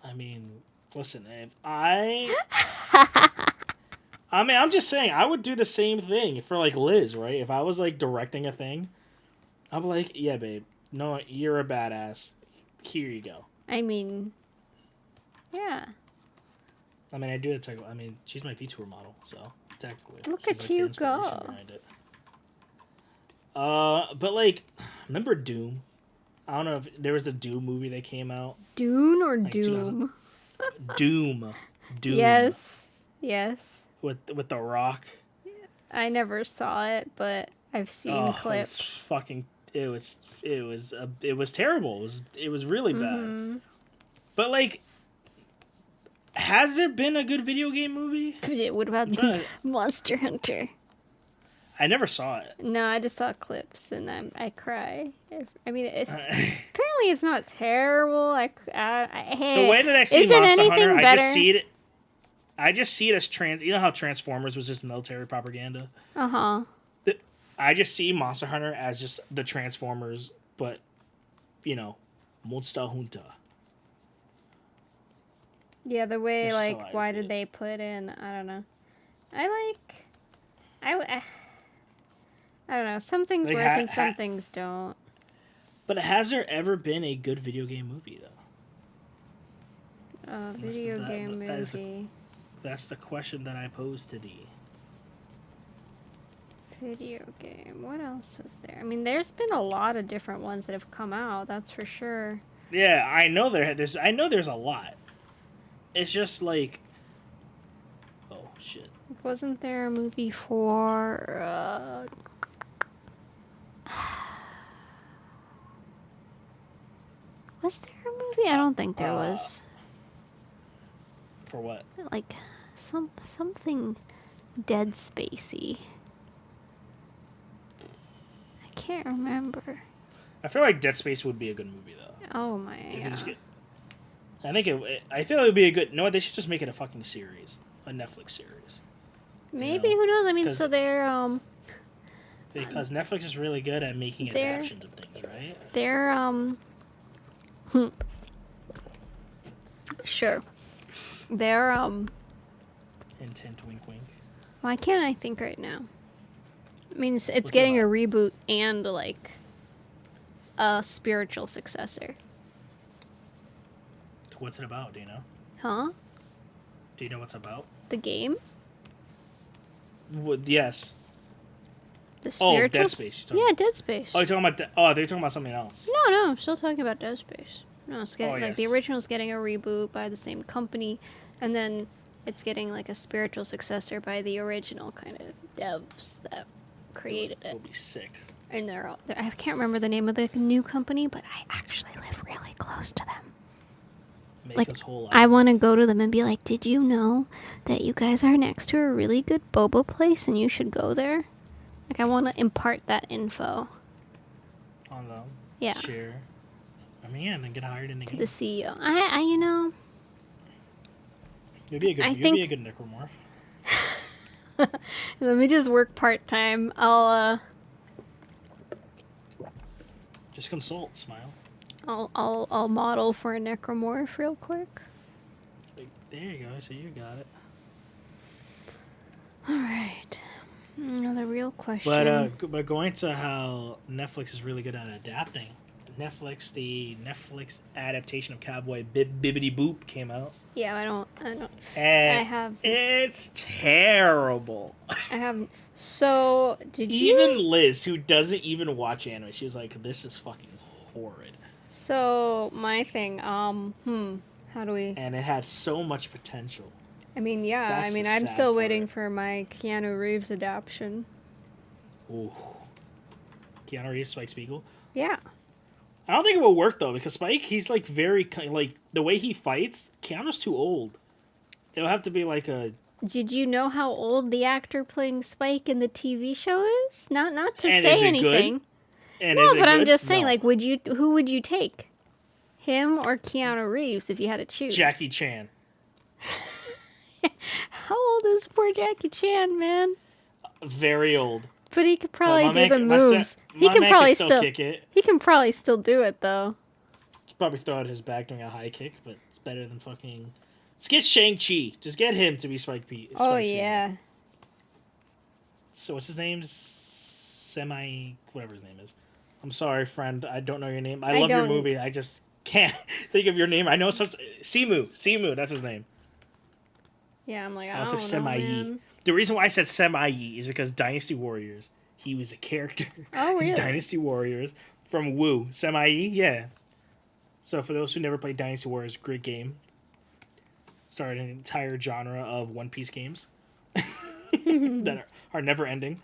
I mean, listen, if I'm just saying, I would do the same thing for like Liz, right? If I was like directing a thing, I'd be like, yeah, babe, no, you're a badass. here you go. I mean, yeah. I mean, I do it. I mean, she's my VTuber model, so technically, Look she's, at like, you the inspiration go. behind it. But like, remember Doom? I don't know if there was a Doom movie that came out. Dune or Like Doom? Doom. Yes. Yes. With The Rock. I never saw it, but I've seen clips. It was terrible. It was really bad. But like, has there been a good video game movie? What about Monster Hunter? I never saw it. No, I just saw clips and I cry. I mean, it's apparently it's not terrible. Hey, the way that I see isn't Monster anything Hunter, better? I just see it as You know how Transformers was just military propaganda. I just see Monster Hunter as just the Transformers, but Monster Hunter. Yeah, the way That's just like how I why see did it. they put in? I don't know. I don't know. Some things Like, work and some things don't. But has there ever been a good video game movie though? Video game movie. That's the question that I pose to thee. Video game. What else was there? I mean, there's been a lot of different ones that have come out. That's for sure. Yeah, I know there's a lot. It's just like, oh shit. Wasn't there a movie for? Was there a movie? I don't think there was. For what? Like something Dead Spacey. I can't remember. I feel like Dead Space would be a good movie though. Oh my god. I feel it would be a good. No, they should just make it a fucking series, a Netflix series. Maybe, who knows? I mean, so they're because Netflix is really good at making adaptations of things, right? They're sure. They're Hint, hint, wink, wink. why can't I think right now? I mean, it's getting a reboot and like a spiritual successor. What's it about? Do you know? Huh? Do you know what's about? The game? Yes. The spiritual. Dead Space. Yeah, Dead Space. Oh, you're talking about. They're talking about something else. No, I'm still talking about Dead Space. No, it's getting like the original's getting a reboot by the same company, and then it's getting like a spiritual successor by the original kind of devs that created it. It'll be sick. And I can't remember the name of the new company, but I actually live really close to them. Make us whole. I want to go to them and be like, did you know that you guys are next to a really good boba place and you should go there? Like, I want to impart that info. On them. Yeah. Share. I mean, yeah, and then get hired in the game. To the CEO. I you know. You'd be a good necromorph. Let me just work part-time. I'll just consult, smile. I'll model for a necromorph real quick. There you go. So you got it. All right. Another real question. But going to how Netflix is really good at adapting. The Netflix adaptation of Cowboy Bibbidi Boop came out. Yeah, I don't. And it's terrible. I haven't. So did you? Even Liz, who doesn't even watch anime, she was like, "This is fucking horrid." So my thing. How do we? And it had so much potential. I mean, yeah. That's I mean, the I'm sad still part. waiting for my Keanu Reeves adaptation. Ooh. Keanu Reeves, Spike Spiegel. Yeah. I don't think it will work though, because Spike, he's like very like the way he fights. Keanu's too old. It'll have to be like a. Did you know how old the actor playing Spike in the TV show is? Not to And say is it anything. good? And No, is it but I'm good? just saying, No. like, who would you take? Him or Keanu Reeves if you had to choose? Jackie Chan. How old is poor Jackie Chan, man? Very old. But he could probably my do man the can- my moves. se- He my can man probably still kick it. He can probably still do it though. He'd probably throw out his back doing a high kick, but it's better than fucking. Let's get Shang-Chi. Just get him to be Spike P. Oh Spike's yeah. man. So what's his name? Whatever his name is. I'm sorry, friend. I don't know your name. I love your movie. I just can't think of your name. I know some Simu. Simu, that's his name. Yeah, I'm like, I I said don't know, Semi-Yi. man. The reason why I said Semi-Yi is because Dynasty Warriors, he was a character Oh, in really? Dynasty Warriors from Wu. Semi-Yi, yeah. So for those who never played Dynasty Warriors, great game. Started an entire genre of One Piece games that are never ending.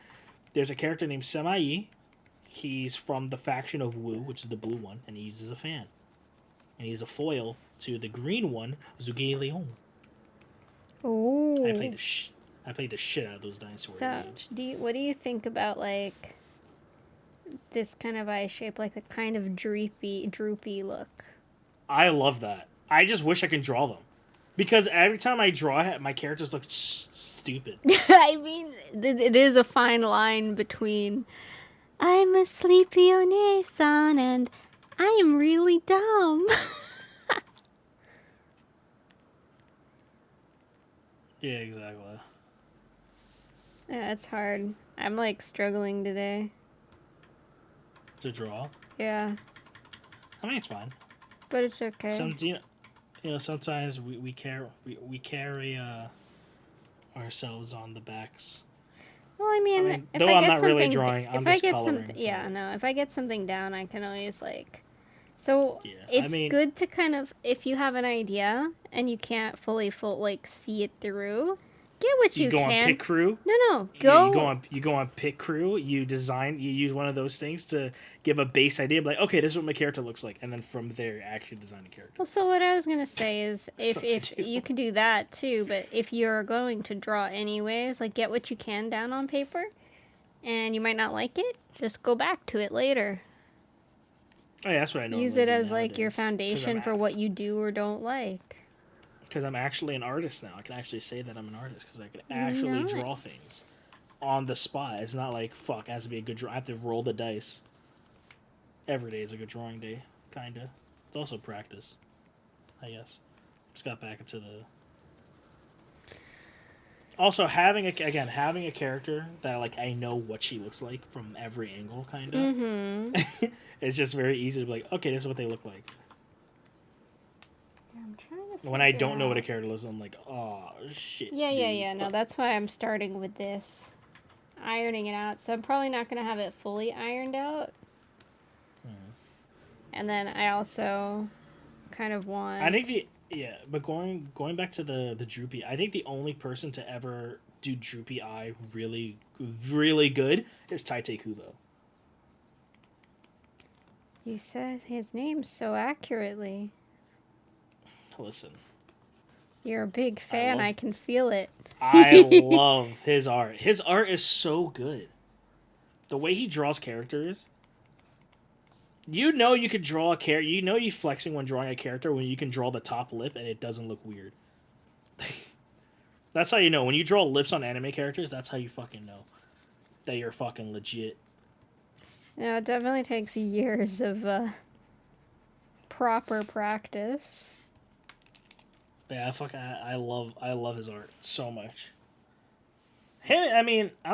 There's a character named Semi-Yi. He's from the faction of Wu, which is the blue one, and he uses a fan. And he's a foil to the green one, Zhuge Liang. Oh. I played the shit out of those Dynasty So, Warriors games. what do you think about like this kind of eye shape, like the kind of droopy look? I love that. I just wish I could draw them. Because every time I draw it, my characters look stupid. I mean, it is a fine line between I'm a sleepy One-san and I am really dumb. Yeah, exactly. Yeah, it's hard. I'm like struggling today. To draw. Yeah, I mean, it's fine. but it's okay. Sometimes we carry ourselves on the backs. Well, I mean, if though I I'm get not really something, drawing, I'm if I just get coloring. something, yeah, no, if I get something down, I can always like. So Yeah, it's good to kind of, if you have an idea and you can't fully like see it through, get what you go can. on Pick Crew. No, Yeah, go. you go on Pick Crew. You use one of those things to give a base idea. Like, okay, this is what my character looks like, and then from there, actually design a character. Well, so what I was gonna say is, if you can do that too, but if you're going to draw anyways, like get what you can down on paper, and you might not like it, just go back to it later. Oh, yeah, that's what I know. Use it as like your foundation for what you do or don't like. Because I'm actually an artist now. I can actually say that I'm an artist because I can actually draw things on the spot. It's not like, fuck, it has to be a good draw. I have to roll the dice. Every day is a good drawing day, kind of. It's also practice, I guess. Just got back into the... Also, having a character that like I know what she looks like from every angle, kind of. Mm-hmm. It's just very easy to be like, okay, this is what they look like. Yeah, I'm trying to When I don't know what a character looks, I'm like, oh shit. Yeah. No, that's why I'm starting with this, ironing it out. So I'm probably not gonna have it fully ironed out. And then I also kind of want. I think but going back to the droopy, I think the only person to ever do droopy eye really really good is Taite Kubo. You said his name so accurately. Listen, you're a big fan. I can feel it. I love his art. His art is so good. The way he draws characters. You know you could draw a character. You know you flexing when drawing a character when you can draw the top lip and it doesn't look weird. That's how you know. When you draw lips on anime characters, that's how you fucking know that you're fucking legit. Yeah, it definitely takes years of proper practice. Yeah, I love his art so much. I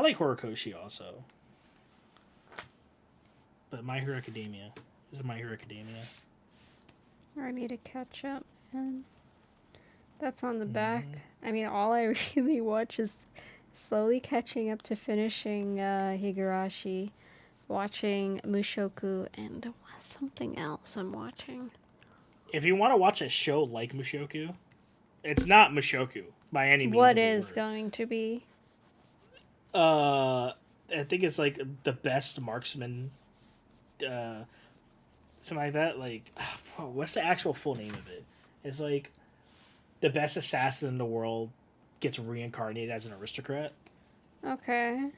like Horikoshi also. But My Hero Academia. This is My Hero Academia. I need to catch up, man. That's on the back. I mean, all I really watch is slowly catching up to finishing Higurashi, watching Mushoku, and something else I'm watching. If you want to watch a show like Mushoku, it's not Mushoku by any means. What is going to be? I think it's like the best marksman. Something like that. Like, what's the actual full name of it? It's like the best assassin in the world gets reincarnated as an aristocrat. Okay.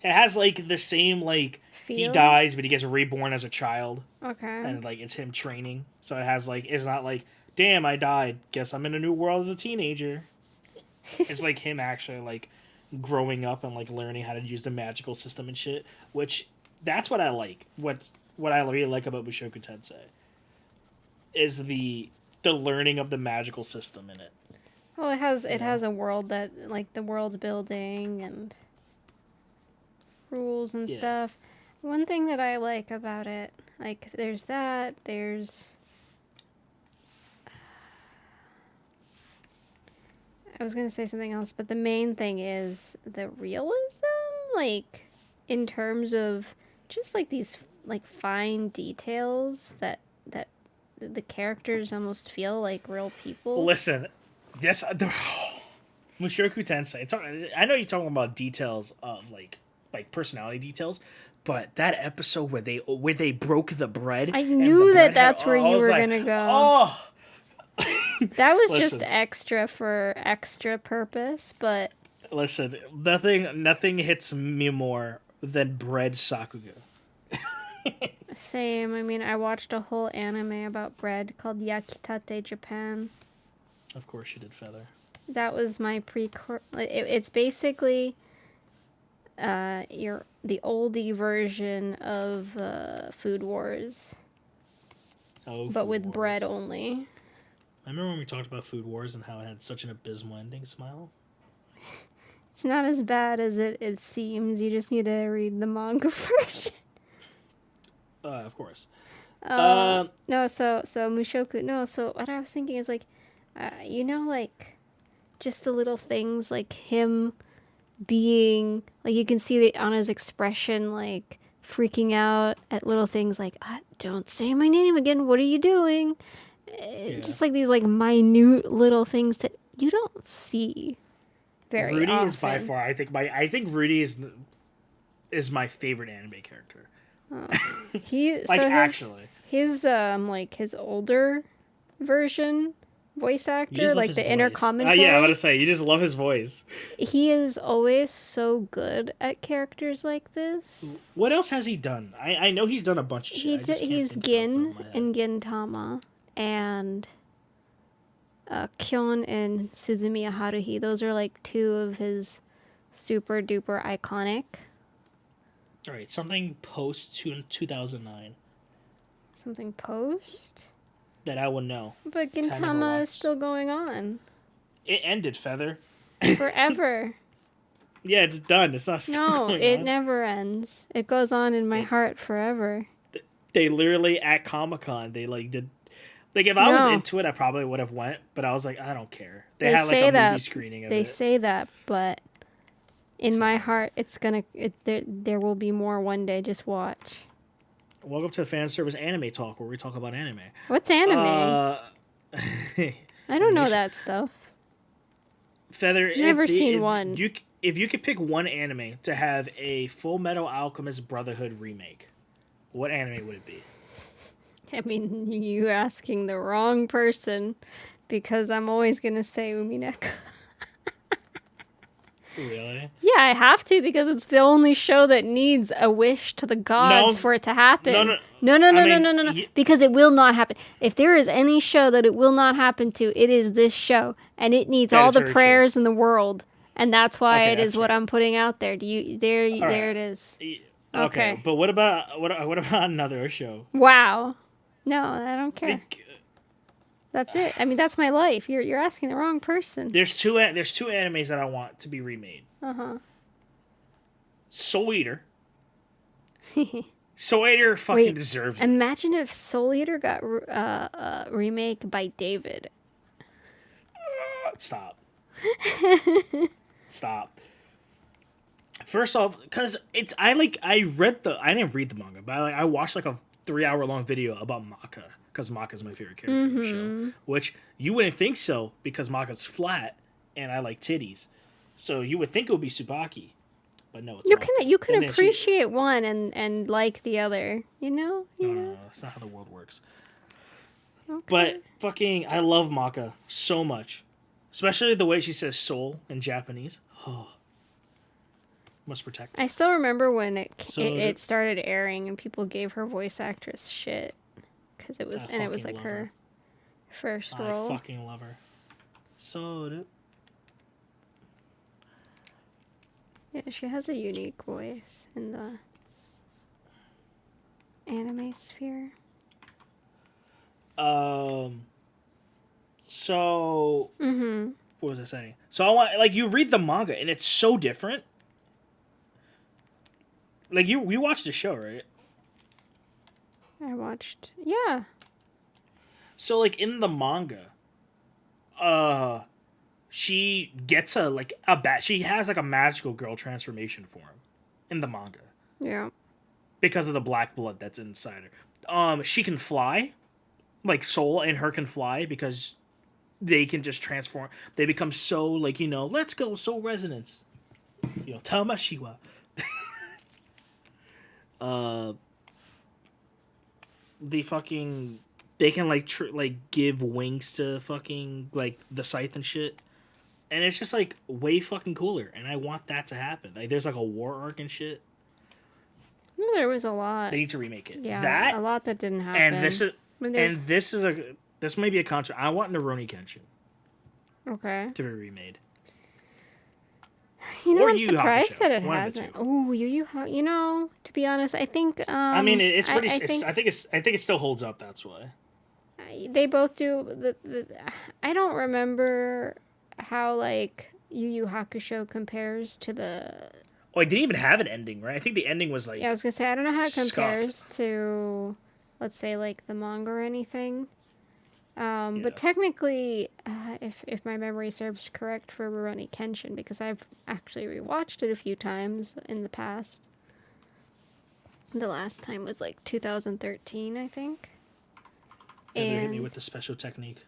It has like the same like Feel? He dies, but he gets reborn as a child. Okay. And like it's him training, so it has like it's not like damn I died. Guess I'm in a new world as a teenager. It's like him actually like growing up and like learning how to use the magical system and shit, which. That's what I like. What I really like about Mushoku Tensei is the learning of the magical system in it. Well, it has a world that like the world building and rules and stuff. One thing that I like about it, like there's I was gonna say something else, but the main thing is the realism, like in terms of just like these like fine details that the characters almost feel like real people. Listen, yes, Mushoku Tensei. I know you're talking about details of like personality details, but that episode where they broke the bread. I and knew the bread that's had, where I you was were like, gonna go. Oh, that was Listen. just extra for extra purpose, but listen, nothing hits me more than bread Sakuga. same. I mean, I watched a whole anime about bread called Yakitate Japan. Of course, you did, Feather. That was my it's basically the oldie version of Food Wars, Oh, but Food with Wars. bread only. I remember when we talked about Food Wars and how it had such an abysmal ending. Smile. It's not as bad as it seems. You just need to read the manga version. Of course. No, so Mushoku. No, so what I was thinking is like, like, just the little things like him being like you can see it on his expression, like freaking out at little things like don't say my name again. What are you doing? Just like these like minute little things that you don't see very Rudy often. is by far. I think Rudy is my favorite anime character. Actually, his like his older version voice actor, like the inner voice. commentary. Yeah, I want to say you just love his voice. He is always so good at characters like this. What else has he done? I know he's done a bunch of shit. He's Gin in Gintama and Kyon and Suzumiya Haruhi. Those are like two of his super duper iconic. All right, something post 2009 Something post? that I will know. But Gintama is still going on. It ended, Feather. Forever. Yeah, it's done. It's not still No, going it on. never ends. It goes on in my heart forever. They literally at Comic-Con, they like did. Like if I was into it, I probably would have went. But I was like, I don't care. They had like a movie screening of it. They say that, but in my heart, it's gonna. There will be more one day. Just watch. Welcome to Fan Service Anime Talk, where we talk about anime. What's anime? I don't know that stuff. Feather, Never seen one. If you could pick one anime to have a Full Metal Alchemist Brotherhood remake, what anime would it be? I mean, you asking the wrong person, because I'm always gonna say Umineko. Really? Yeah, I have to, because it's the only show that needs a wish to the gods for it to happen. No. Because it will not happen. If there is any show that it will not happen to, it is this show, and it needs all the prayers in the world, and that's why it is what I'm putting out there. There it is. Okay, but what about another show? Wow. No, I don't care. That's it. I mean, that's my life. You're asking the wrong person. There's two animes that I want to be remade. Soul Eater. Soul Eater fucking deserves it. Imagine if Soul Eater got a remake by David. Stop. Stop. First off, because I didn't read the manga, but I watched like a 3-hour-long video about Maka, because Maka's my favorite character in the show. Which you wouldn't think so, because Maka's flat and I like titties. So you would think it would be Tsubaki. But no, it's you Maka. You can appreciate one and like the other, No, that's not how the world works. Okay. But fucking, I love Maka so much. Especially the way she says soul in Japanese. Oh. Must protect. I still remember when it started airing and people gave her voice actress shit because it was like her first role. I fucking love her. Yeah, she has a unique voice in the anime sphere. So what was I saying? So I want you read the manga and it's so different. Like we watched the show, right? I watched, yeah. So in the manga, she gets she has like a magical girl transformation form in the manga. Yeah. Because of the black blood that's inside her. She can fly. Like Soul and her can fly because they can just transform. They become so like, let's go Soul Resonance. Tamashiwa. The fucking they can like give wings to fucking like the scythe and shit. And it's just like way fucking cooler, and I want that to happen. Like there's like a war arc and shit. Well, there was a lot. They need to remake it. Yeah, a lot that didn't happen. And this might be a contract. I want Naroni Kenshin. Okay. To be remade. I'm surprised that it hasn't. Oh, to be honest, I think. I mean, it's pretty. I think it still holds up. That's why. They both do. I don't remember how like Yu Yu Hakusho compares to the. Oh, it didn't even have an ending, right? I think the ending was like. Yeah, I was gonna say I don't know how it compares to, let's say, like the manga or anything. But technically, if my memory serves correct for Rurouni Kenshin, because I've actually rewatched it a few times in the past. The last time was like 2013, I think. They hit me with the special technique.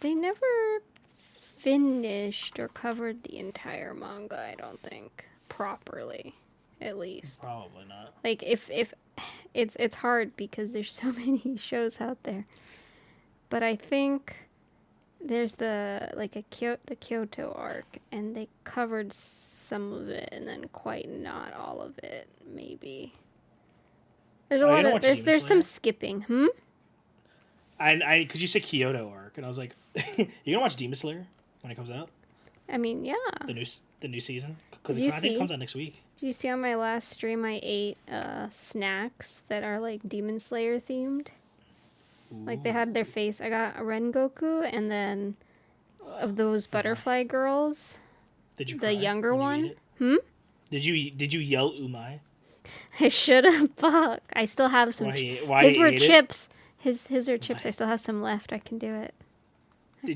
They never finished or covered the entire manga, I don't think, properly, at least. Probably not. Like if it's hard because there's so many shows out there. But I think there's the Kyoto arc, and they covered some of it, and then quite not all of it, maybe. There's a lot of there's some skipping. Because you said Kyoto arc, and I was like, you gonna watch Demon Slayer when it comes out? I mean, yeah. The new season, because I think it comes out next week. Did you see on my last stream I ate snacks that are like Demon Slayer themed? Ooh. Like they had their face. I got a Rengoku, and then of those butterfly girls. Did you? The younger one. Did you yell umai? I should have. Fuck. I still have some. His were chips. His are chips. I still have some left. I can do it.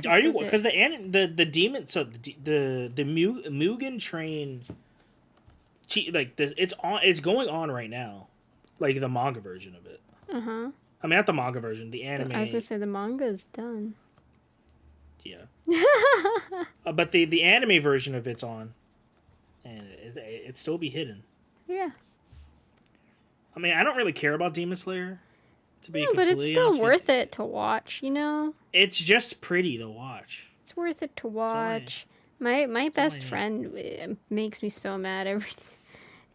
Are you? Because the demon. So the Mugen Train. Like this, it's going on right now, like the manga version of it. I mean, not the manga version, the anime. I was gonna say the manga is done. Yeah. But the anime version of it's on, and it still be hidden. Yeah. I mean, I don't really care about Demon Slayer. But it's still worth it to watch. It's just pretty to watch. It's worth it to watch. My best friend makes me so mad.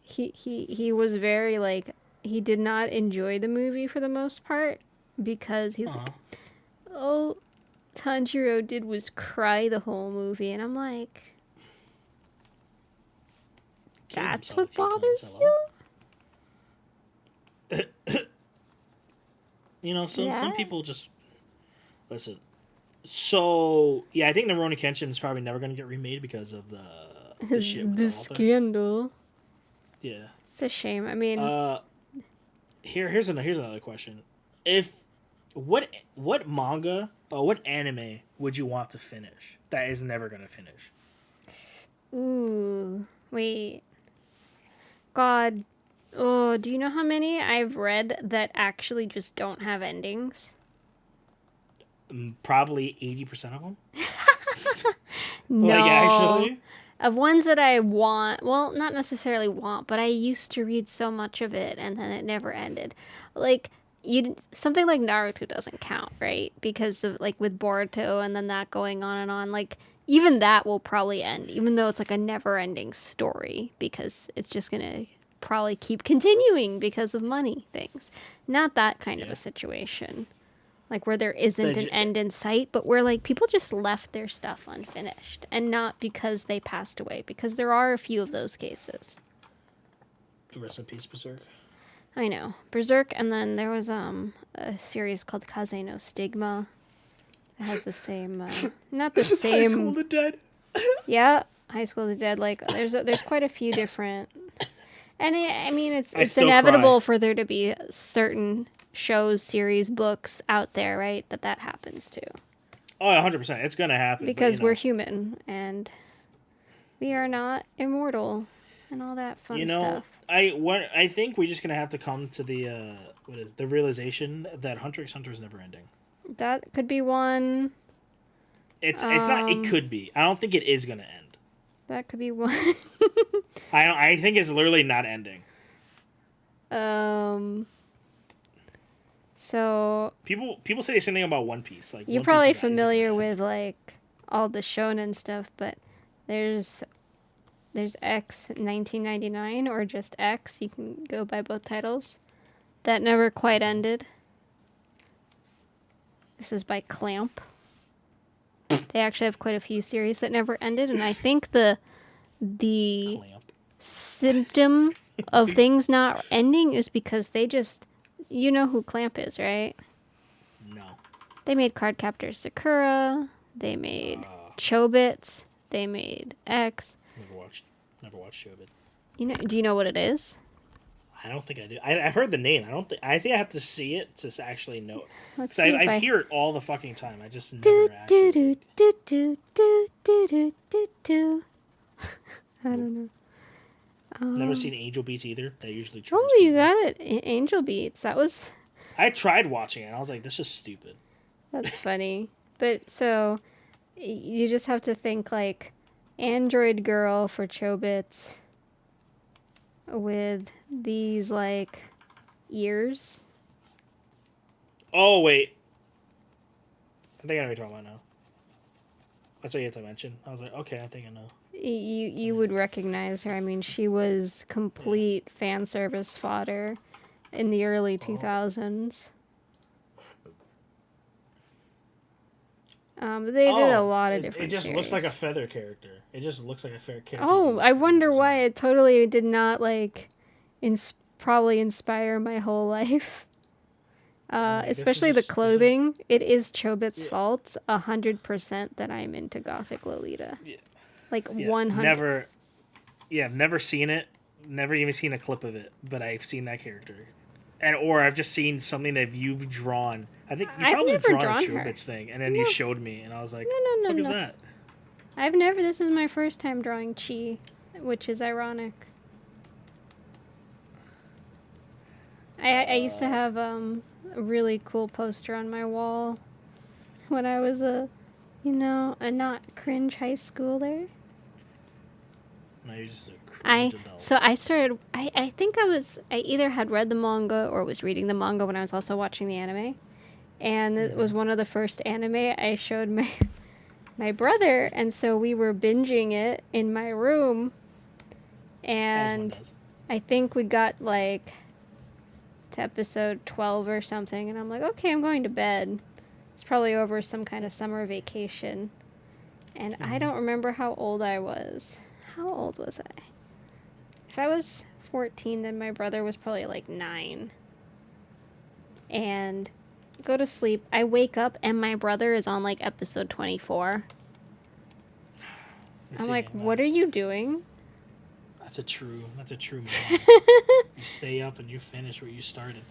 He was very like. He did not enjoy the movie for the most part because he's like, all Tanjiro did was cry the whole movie. And I'm like, that's what bothers you? Some people just... Listen. So, yeah, I think Rurouni Kenshin is probably never going to get remade because of the shit with the scandal. Yeah. It's a shame. I mean... Here's another question. What manga or what anime would you want to finish that is never gonna finish? Ooh, wait. God. Oh, do you know how many I've read that actually just don't have endings? Probably 80% of them. No. Like, actually? Of ones that I want, well, not necessarily want, but I used to read so much of it, and then it never ended. Like, something like Naruto doesn't count, right? Because of, like, with Boruto, and then that going on and on, like, even that will probably end, even though it's, like, a never-ending story, because it's just gonna probably keep continuing because of money things. Not that kind of a situation. Like, where there isn't an end in sight, but where, like, people just left their stuff unfinished. And not because they passed away, because there are a few of those cases. Rest in peace, Berserk. I know. Berserk, and then there was a series called Kaze no Stigma. It has the same... not the same... High School of the Dead. Yeah, High School of the Dead. Like, there's quite a few different... And, it's inevitable for there to be certain... shows, series, books out there, right? That happens too. Oh, 100%. It's gonna happen because but, we're human and we are not immortal and all that fun stuff. I think we're just gonna have to come to the realization that Hunter x Hunter is never ending. That could be one. It's not. It could be. I don't think it is gonna end. That could be one. I think it's literally not ending. So people say the same thing about One Piece. Like you're probably familiar with like all the shonen stuff, but there's X 1999 or just X. You can go by both titles. That never quite ended. This is by Clamp. They actually have quite a few series that never ended, and I think the Clamp. symptom of things not ending is because they just, you know who Clamp is, right? No. They made Cardcaptor Sakura. They made Chobits. They made X. Never watched Chobits. Do you know what it is? I don't think I do. I've heard the name. I think I have to see it to actually know it. Let's see. I hear it all the fucking time. I just never actually. I don't know. Never seen Angel Beats either. That usually. Oh, you got it. Angel Beats. That was. I tried watching it. And I was like, this is stupid. That's funny. But so, you just have to think like, Android Girl for Chobits. With these like ears. Oh wait, I think I know what you're talking about now. That's what you have to mention. I was like, okay, I think I know. You would recognize her. I mean, she was complete fan service fodder in the early 2000s. They did a lot of different. It just series. looks like a feather character. It just looks like a fair character. Oh, I wonder why it totally did not like, probably inspire my whole life. Especially the clothing. It is Chobit's fault 100% that I'm into Gothic Lolita. Yeah. Like 100. Never seen it. Never even seen a clip of it, but I've seen that character. Or I've just seen something that you've drawn. I think you probably drawn a Chobits thing, and then you showed me, and I was like, no, what is that? This is my first time drawing Chi, which is ironic. I used to have a really cool poster on my wall when I was a not cringe high schooler. No, you're just a cringe adult. So I started, I think I either had read the manga or was reading the manga when I was also watching the anime. And it was one of the first anime I showed my brother, and so we were binging it in my room. And I think we got like to episode 12 or something, and I'm like, okay, I'm going to bed. It's probably over some kind of summer vacation. And I don't remember how old I was. How old was I? If I was 14, then my brother was probably like 9. And go to sleep. I wake up and my brother is on like episode 24. I'm like, what are you doing? That's a true man. You stay up and you finish what you started.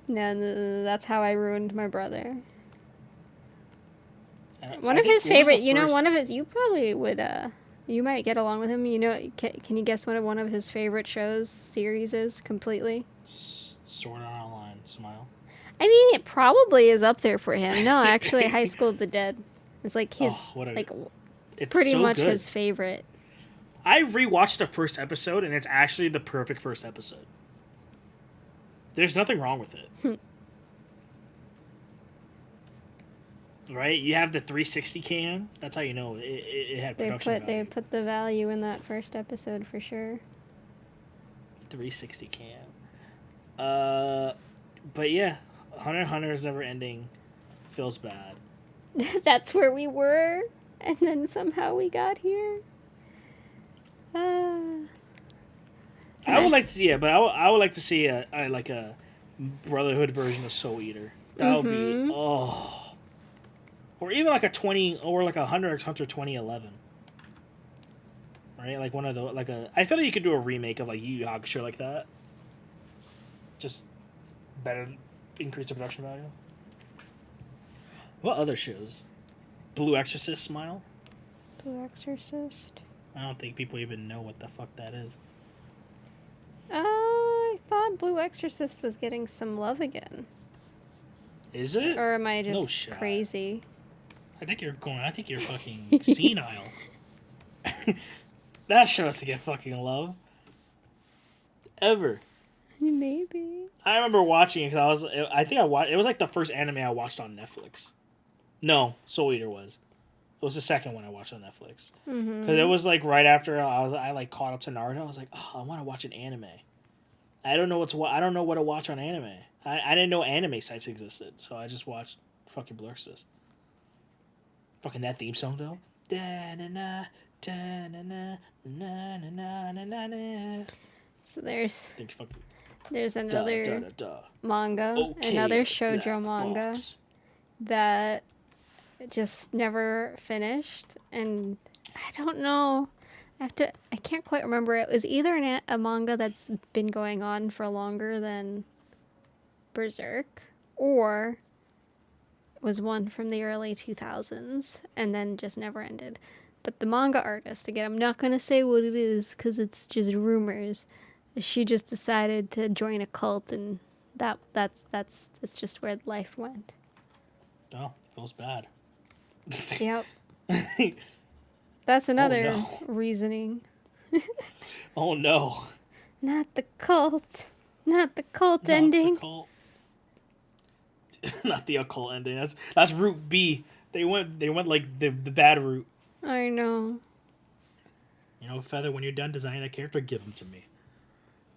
No, that's how I ruined my brother. One of his favorite, you probably would, you might get along with him. Can you guess what one of his favorite series is completely? Sword Art Online, Smile. I mean, it probably is up there for him. No, actually, High School of the Dead. It's like his, it's pretty much good. His favorite. I rewatched the first episode, and it's actually the perfect first episode. There's nothing wrong with it. Right? You have the 360 cam. That's how you know it had production value. They put the value in that first episode for sure. 360 cam. But yeah, Hunter x Hunter is never ending. Feels bad. That's where we were, and then somehow we got here. I would like to see it, but I would like to see a Brotherhood version of Soul Eater. That would be or even like a Hunter x Hunter 2011. Right, like one of the I feel like you could do a remake of like Yu Yu Hakusho like that. Just better, increase the production value. What other shows? Blue Exorcist smile. Blue Exorcist. I don't think people even know what the fuck that is. I thought Blue Exorcist was getting some love again. Is it? Or am I No just shot. crazy? I think you're fucking senile. That show has to get fucking love. Ever. Maybe. I remember watching it because it was like the first anime I watched on Netflix. No, Soul Eater was. It was the second one I watched on Netflix. Because it was like right after I like caught up to Naruto. I was like, oh, I want to watch an anime. I don't know what to watch on anime. I didn't know anime sites existed, so I just watched fucking Blur Sis. Fucking that theme song though. So there's another manga, okay, another shoujo manga that just never finished, and I don't know. I can't quite remember. It was either a manga that's been going on for longer than Berserk, or was one from the early 2000s and then just never ended. But the manga artist, again, I'm not going to say what it is because it's just rumors. She just decided to join a cult, and that's just where life went. Oh, feels bad. Yep. That's another reasoning. Oh no. Not the cult. Not the cult ending. The cult. Not the occult ending. That's route B. They went like the bad route. I know. You know, Feather, when you're done designing a character, give them to me.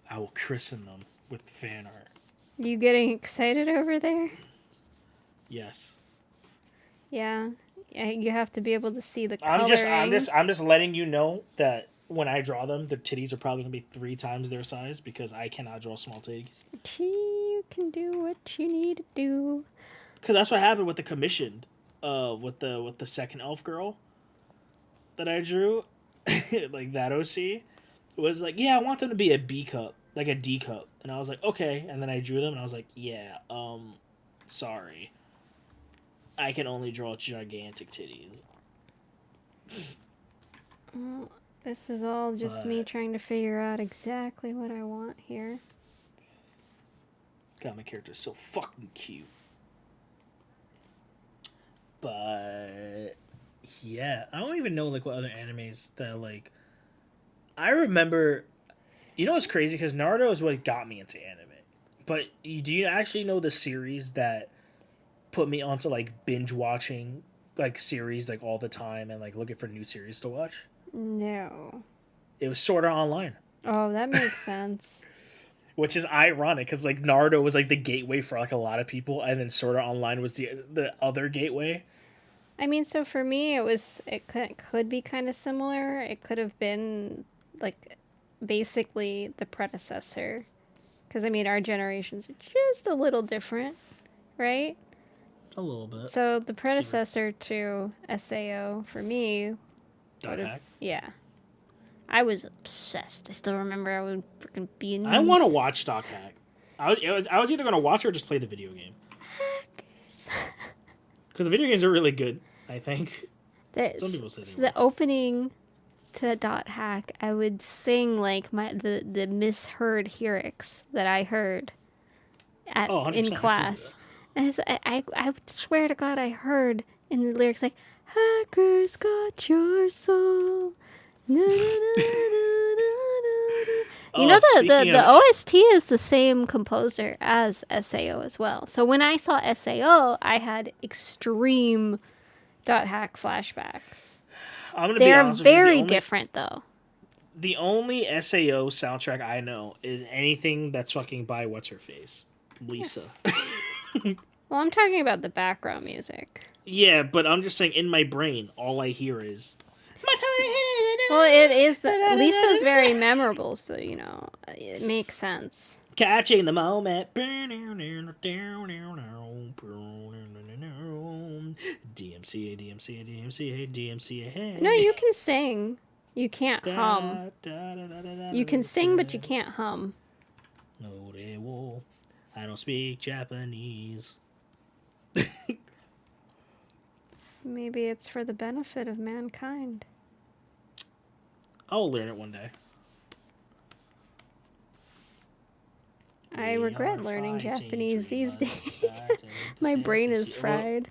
I will christen them with fan art. You getting excited over there? Yes. Yeah. You have to be able to see the coloring. I'm just letting you know that when I draw them, their titties are probably gonna be 3 times their size because I cannot draw small titties. You can do what you need to do. Because that's what happened with the commissioned, with the second elf girl that I drew, like that OC. It was like, yeah, I want them to be a B cup, like a D cup, and I was like, okay, and then I drew them, and I was like, yeah, sorry. I can only draw gigantic titties. Well, this is all just me trying to figure out exactly what I want here. God, my character is so fucking cute. But yeah, I don't even know like what other animes that like. I remember, you know what's crazy? Because Naruto is what got me into anime. But do you actually know the series that put me onto like binge watching like series like all the time and like looking for new series to watch? No. It was Sword Art Online. Oh, that makes sense. Which is ironic because like Naruto was like the gateway for like a lot of people, and then Sword Art Online was the other gateway. I mean, so for me, it could be kind of similar. It could have been like basically the predecessor, because I mean our generations are just a little different, right? A little bit. So the predecessor to SAO for me would have, yeah. I was obsessed. I still remember I would freaking be in. I want to watch Doc Hack. I was either going to watch it or just play the video game. Hackers. Because the video games are really good, I think. Some people say the opening to Dot Hack, I would sing like the misheard lyrics that I heard in class. And I would swear to God I heard in the lyrics like, hackers got your soul. Na, na, na, na, na. You know, the OST is the same composer as SAO as well. So when I saw SAO, I had extreme Dot Hack flashbacks. They're very different, though. The only SAO soundtrack I know is anything that's fucking by What's-Her-Face? Lisa. Well, I'm talking about the background music. Yeah, but I'm just saying in my brain, all I hear is... Well, it is Lisa's very memorable, so you know it makes sense. Catching the moment. DMCA. No, you can sing. You can't hum. You can sing, but you can't hum. No, I don't speak Japanese. Maybe it's for the benefit of mankind. I'll learn it one day. I regret learning Japanese these days. My brain is fried.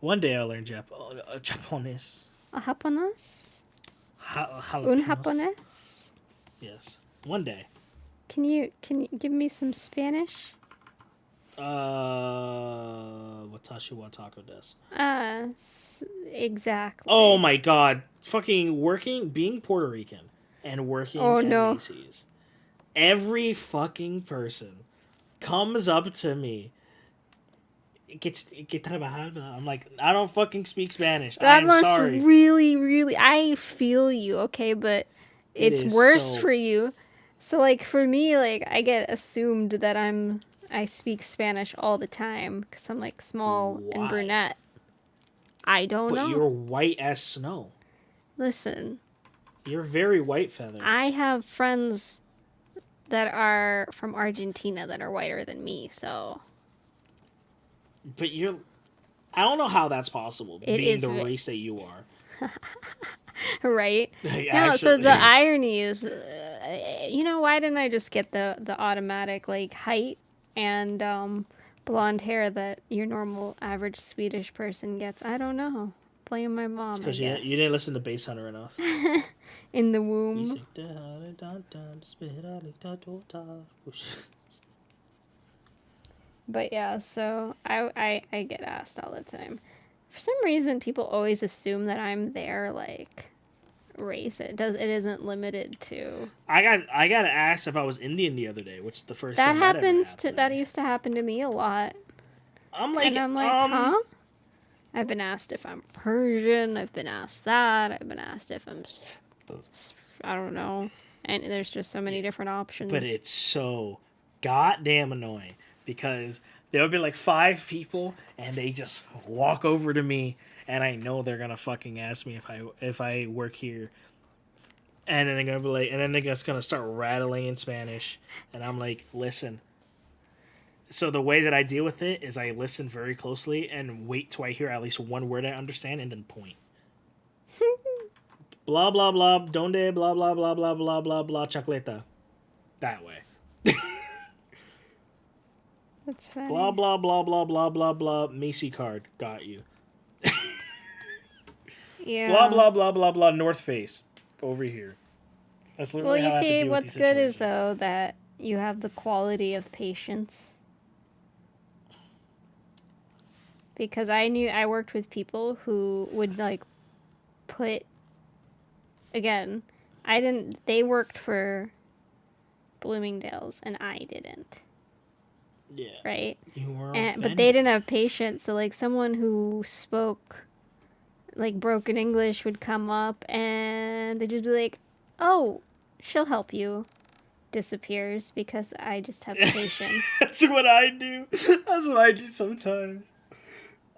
One day I'll learn Japanese. A Japonés? Jalapenos. Un Japonés? Yes. One day. Can you give me some Spanish? Watashi wa taco desu. Exactly. Oh my god. Fucking being Puerto Rican and working at Macy's. Every fucking person comes up to me. I'm like, I don't fucking speak Spanish. That I'm sorry. really, really. I feel you, okay, but it's worse for you. So, like, for me, like, I get assumed that I speak Spanish all the time because I'm like small and brunette. I don't know. But you're white as snow. Listen, you're very white feather. I have friends that are from Argentina that are whiter than me, so. But I don't know how that's possible, being the race that you are. Right? No, so the irony is, why didn't I just get the automatic, like, height and blonde hair that your normal average Swedish person gets? I don't know. Blame my mom, because you didn't listen to Bass Hunter enough. In the womb. But yeah, so I get asked all the time. For some reason, people always assume that I'm their, like, race. It isn't limited to. I got asked if I was Indian the other day, which is the first that time happens that used to happen to me a lot. I'm like, huh? I've been asked if I'm Persian. I've been asked that. I've been asked if I'm, I don't know. And there's just so many different options. But it's so goddamn annoying because there'll be like 5 people and they just walk over to me and I know they're gonna fucking ask me if I work here. And then they're gonna be like, and then they're just gonna start rattling in Spanish, and I'm like, listen. So the way that I deal with it is I listen very closely and wait till I hear at least one word I understand and then point. Blah blah blah, donde blah blah blah blah blah blah blah chocleta. That way. That's funny. Blah blah blah blah blah blah blah Macy card. Got you. Yeah. Blah blah blah blah blah North Face. Over here. That's literally how I have to deal with these situations. What's good is though that you have the quality of patience. Because I worked with people who would like put again, they worked for Bloomingdale's and I didn't. Yeah. Right? You were but they didn't have patience, so like someone who spoke like broken English would come up and they'd just be like, "Oh, she'll help you." Disappears because I just have patience. That's what I do. That's what I do sometimes.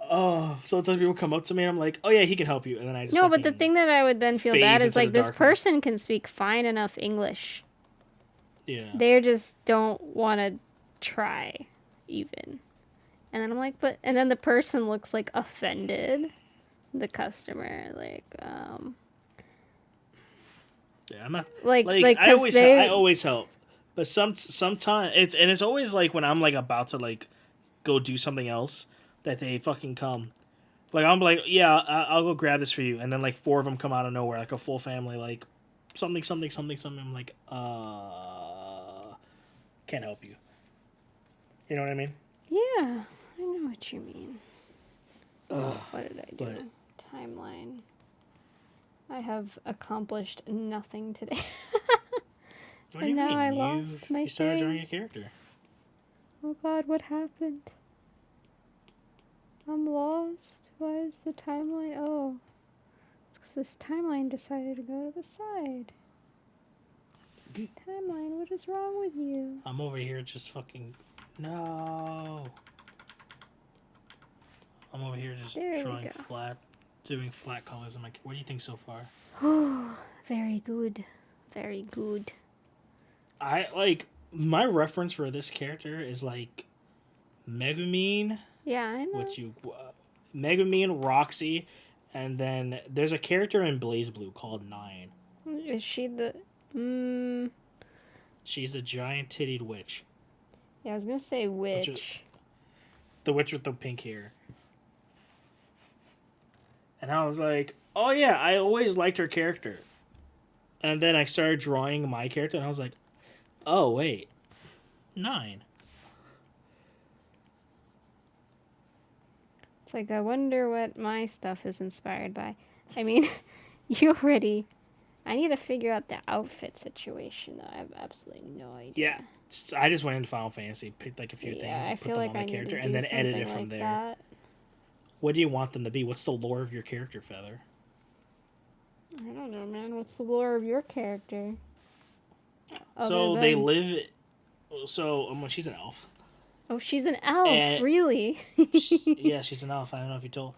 Oh, sometimes people come up to me and I'm like, "Oh yeah, he can help you," and then I just no. But the thing that I would then feel bad is like this person can speak fine enough English. Yeah. They just don't want to try, even. And then I'm like, and then the person looks like offended. The customer, like, yeah, I'm not like I always help, but sometimes it's always like when I'm like about to like go do something else that they fucking come, like I'm like, yeah, I'll go grab this for you, and then like 4 of them come out of nowhere, like a full family, like something. I'm like, can't help you. You know what I mean? Yeah, I know what you mean. What did I do? Timeline. I have accomplished nothing today. What do you mean? I lost my You started drawing a character. Oh God, what happened? I'm lost. Why is the timeline? Oh, it's because this timeline decided to go to the side. Timeline, what is wrong with you? I'm over here just fucking... No. I'm over here just drawing flat, doing flat colors. I'm like, what do you think so far? Oh, very good. Very good. I, like, my reference for this character is, like, Megumin. Yeah, I know. Which you... Megumi, Roxy, and then there's a character in Blaze Blue called Nine. Is she the... She's a giant tittied witch. Yeah, I was gonna say witch. The witch with the pink hair. And I was like, oh yeah, I always liked her character. And then I started drawing my character, and I was like, oh wait, 9. It's like, I wonder what my stuff is inspired by. I mean, you already... I need to figure out the outfit situation, though. I have absolutely no idea. Yeah, I just went into Final Fantasy, picked like a few things, I put feel them like on my I need character, to and do then edit it something from like there. that. What do you want them to be? What's the lore of your character, Feather? I don't know, man. What's the lore of your character? So they live... So, she's an elf. Oh, she's an elf, really? Yeah, she's an elf. I don't know if you told.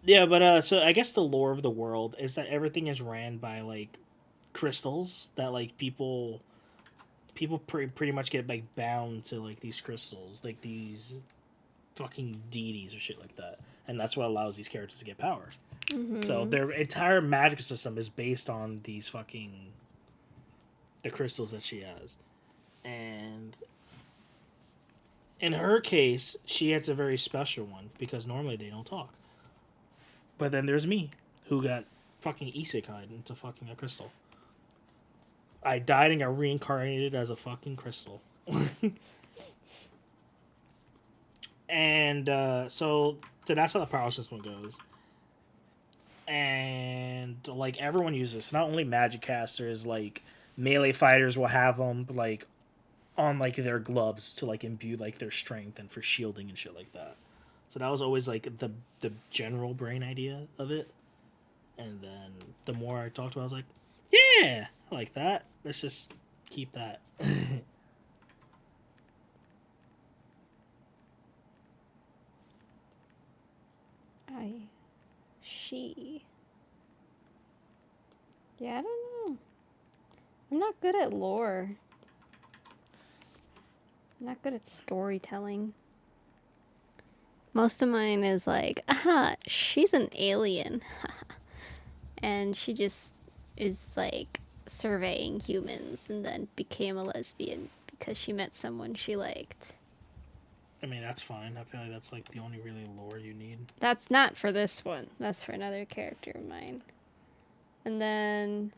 Yeah, but so I guess the lore of the world is that everything is ran by like crystals that like people pretty much get like bound to like these crystals, like these fucking deities or shit like that, and that's what allows these characters to get power. Mm-hmm. So their entire magic system is based on these the crystals that she has, and in her case, she has a very special one because normally they don't talk. But then there's me, who got fucking isekai'd into fucking a crystal. I died and got reincarnated as a fucking crystal. And so that's how the power system goes. And like everyone uses this. Not only magic casters, like melee fighters will have them, but like on like their gloves to like imbue like their strength and for shielding and shit like that. So that was always like the general brain idea of it. And then the more I talked about it, I was like, yeah, I like that. Let's just keep that. She. Yeah, I don't know. I'm not good at lore. I'm not good at storytelling. Most of mine is like, aha, she's an alien. And she just is like surveying humans and then became a lesbian because she met someone she liked. I mean, that's fine. I feel like that's like the only really lore you need. That's not for this one. That's for another character of mine. And then...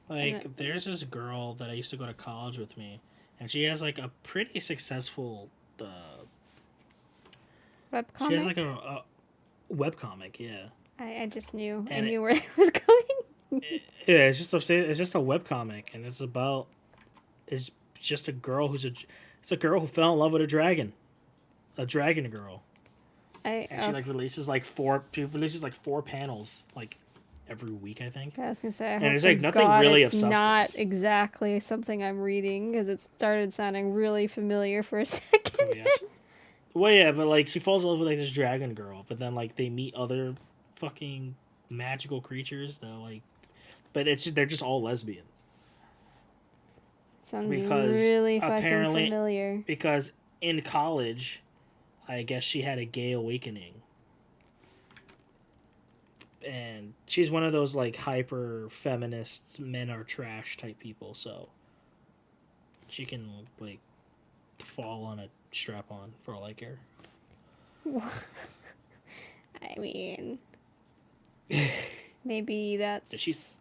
Like, there's this girl that I used to go to college with me, and she has like a pretty successful webcomic? She has like a webcomic, yeah. I just knew. And I knew where it was going. Yeah, it's just a webcomic, and it's just a girl it's a girl who fell in love with a dragon girl. She releases like 4 panels like every week, I think. I was gonna say, and it's like nothing really of substance. Not exactly something I'm reading because it started sounding really familiar for a second. Oh, yes. Well, yeah, but like she falls in love with like this dragon girl, but then like they meet other fucking magical creatures that like, but they're just all lesbians. Sounds really fucking familiar. Because in college, I guess she had a gay awakening. And she's one of those like hyper feminists, men are trash type people, so she can like fall on a strap on for all I care. I mean, maybe that's... She's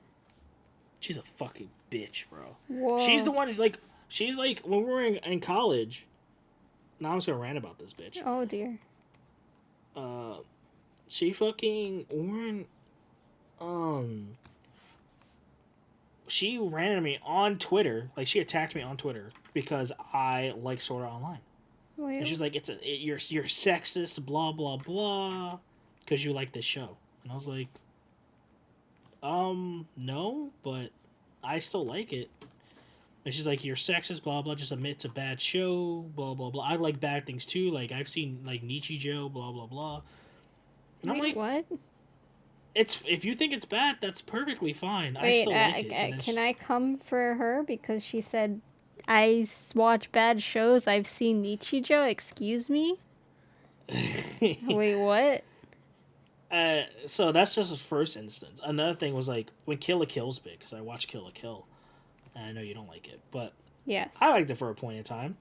a fucking bitch, bro. Whoa. She's the one, like, she's like, when we were in college, now I'm just gonna rant about this bitch. Oh, dear. She fucking, she ran at me on Twitter, like, she attacked me on Twitter, because I like Sword Art Online. Wait. And she's like, you're sexist, blah, blah, blah, because you like this show. And I was like, no, but I still like it. And she's like, you're sexist, blah, blah, just admit it's a bad show, blah, blah, blah. I like bad things, too. Like, I've seen, like, Nichijou, blah, blah, blah. And I'm like, what? If you think it's bad, that's perfectly fine. Wait, I still like it. Can I come for her? Because she said, I watch bad shows, I've seen Nichijou, excuse me? Wait, what? So that's just the first instance. Another thing was like when Kill la Kill's big, because I watched Kill la Kill, and I know you don't like it, but Yes. I liked it for a point in time.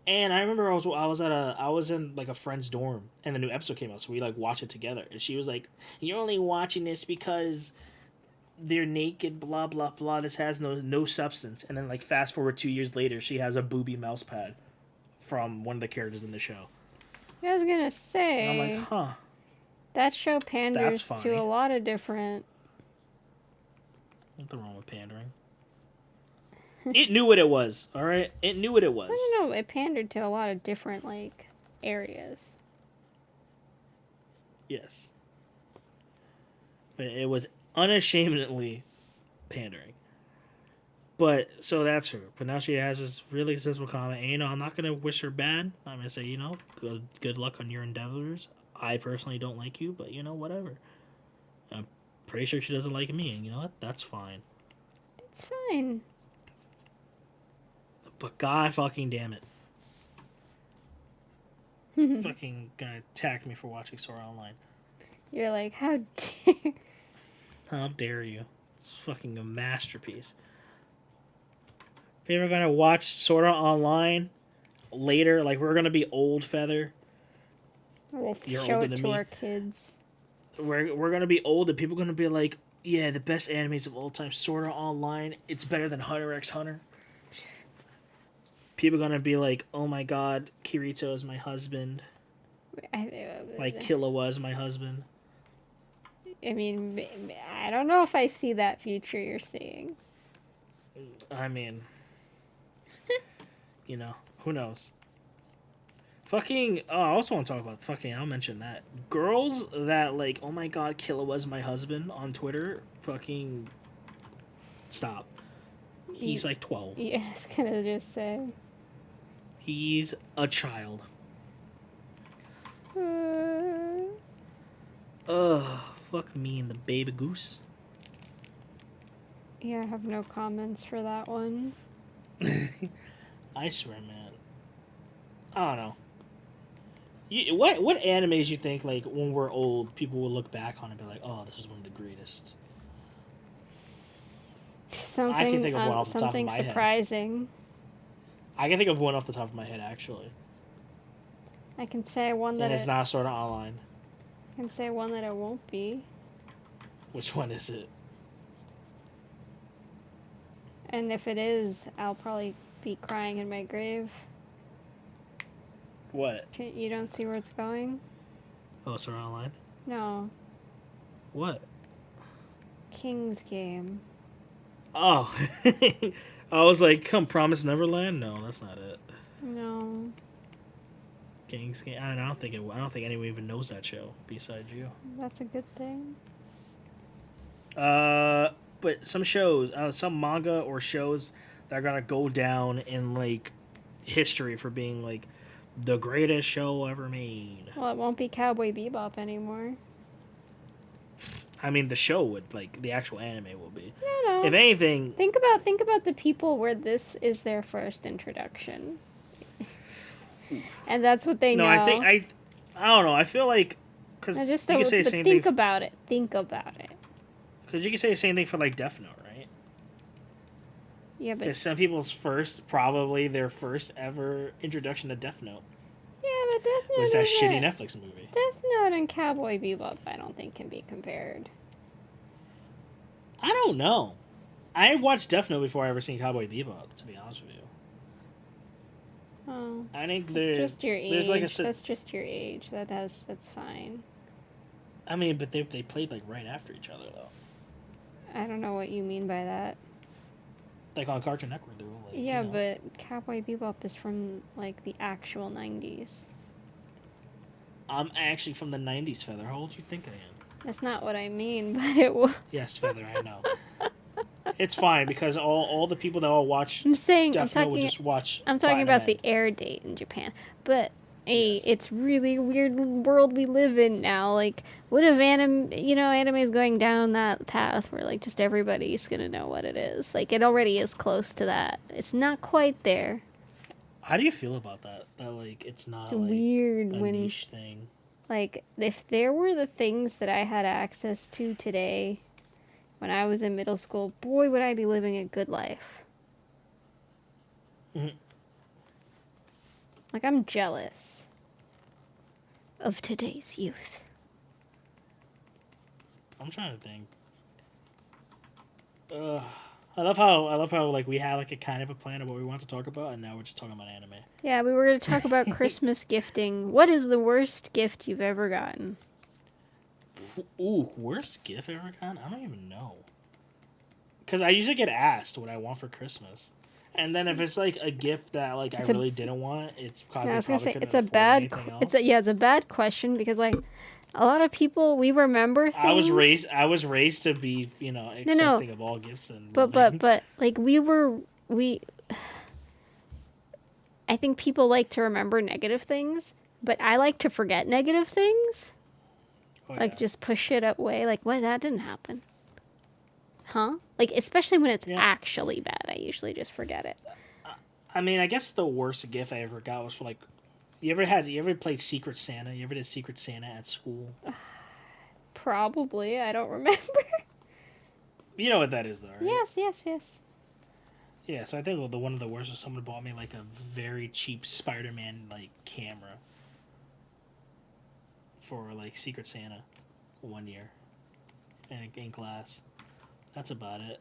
And I remember I was in like a friend's dorm, and the new episode came out, so we like watched it together. And she was like, "You're only watching this because they're naked, blah blah blah. This has no substance." And then like fast forward 2 years later, she has a booby mouse pad from one of the characters in the show. I was gonna say. And I'm like, huh. That show panders That's to funny. a lot of different. Nothing wrong with pandering. It knew what it was, all right? It knew what it was. I don't know. It pandered to a lot of different like areas. Yes. But it was unashamedly pandering. But, so that's her. But now she has this really sensible comment. And, I'm not going to wish her bad. I'm going to say, good luck on your endeavors. I personally don't like you, but, whatever. I'm pretty sure she doesn't like me. And you know what? That's fine. It's fine. But god fucking damn it. Fucking gonna attack me for watching Sora Online. You're like, how dare... How dare you? It's fucking a masterpiece. If you're ever gonna watch Sora Online later, like we're gonna be old, Feather. We'll You're show older it than to me. our kids. We're gonna be old and people are gonna be like, yeah, the best animes of all time, Sora Online, it's better than Hunter x Hunter. People are gonna be like, oh my god, Kirito is my husband. Like Killua is my husband. I mean, I don't know if I see that future you're seeing. I mean, who knows? Fucking, I also want to talk about I'll mention that. Girls that like, oh my god, Killua's my husband on Twitter, fucking stop. He's like 12. Yeah, I was gonna just say. He's a child. Fuck me and the baby goose. Yeah, I have no comments for that one. I swear, man. I don't know. What animes you think, like, when we're old, people will look back on and be like, oh, this is one of the greatest? Something, I can think of one off the top of something my head. surprising. I can think of one off the top of my head, actually. I can say one that And it's not Sword Art Online. I can say one that it won't be. Which one is it? And if it is, I'll probably be crying in my grave. What? You don't see where it's going? Oh, Sword Art Online? No. What? King's Game. Oh. I was like, come Promise Neverland? No, that's not it. No. King's Game. I don't think anyone even knows that show besides you. That's a good thing. But some shows, some manga or shows that are gonna go down in like history for being like the greatest show ever made. Well, it won't be Cowboy Bebop anymore. I mean, the show would, like, the actual anime will be. No. If anything, Think about the people where this is their first introduction. And that's what they know. I don't know. I feel like because you Just can say the same thing. think about it. Think about it. Because you can say the same thing for like Death Note, right? Yeah, but Because some people's probably their first ever introduction to Death Note Death Note was that isn't- shitty Netflix movie. Death Note and Cowboy Bebop, I don't think can be compared. I don't know. I watched Death Note before I ever seen Cowboy Bebop. To be honest with you, Oh, I think that's just your age. there's like That's just your age. That's fine. I mean, but they played like right after each other though. I don't know what you mean by that. Like on Cartoon Network, they were like. Yeah, but Cowboy Bebop is from like the actual 90s. I'm actually from the 90s, Feather. How old do you think I am? That's not what I mean, but it was. Yes, Feather, I know. It's fine because all the people that all watch I'm saying Death Note would just watch. I'm talking about Platinum the air date in Japan. But it's really a weird world we live in now. Like, what if anime is going down that path where like just everybody's gonna know what it is? Like, it already is close to that. It's not quite there. How do you feel about that? That like it's not It's like weird a when, niche thing. like, if there were the things that I had access to today when I was in middle school, boy, would I be living a good life. Mhm. Like, I'm jealous of today's youth. I'm trying to think. I love how like we have like a kind of a plan of what we want to talk about, and now we're just talking about anime. Yeah, we were going to talk about Christmas gifting. What is the worst gift you've ever gotten? Ooh, worst gift I ever gotten? I don't even know. Because I usually get asked what I want for Christmas, and then if it's like a gift that like I really didn't want, it's because Yeah, I I was gonna probably say couldn't it's a afford bad. anything else. It's a bad question because like a lot of people we remember things. I was raised to be No, accepting of all gifts and but loving. like we. I think people like to remember negative things, but I like to forget negative things. Oh, Like yeah. just push it away. Like what? That didn't happen. Huh? Like especially when it's actually bad, I usually just forget it. I mean, I guess the worst gift I ever got was for like, you ever played Secret Santa? You ever did Secret Santa at school? Probably. I don't remember. You know what that is, though, right? Yes. Yeah, so I think the one of the worst was someone bought me like a very cheap Spider-Man like camera for like Secret Santa one year in class. That's about it.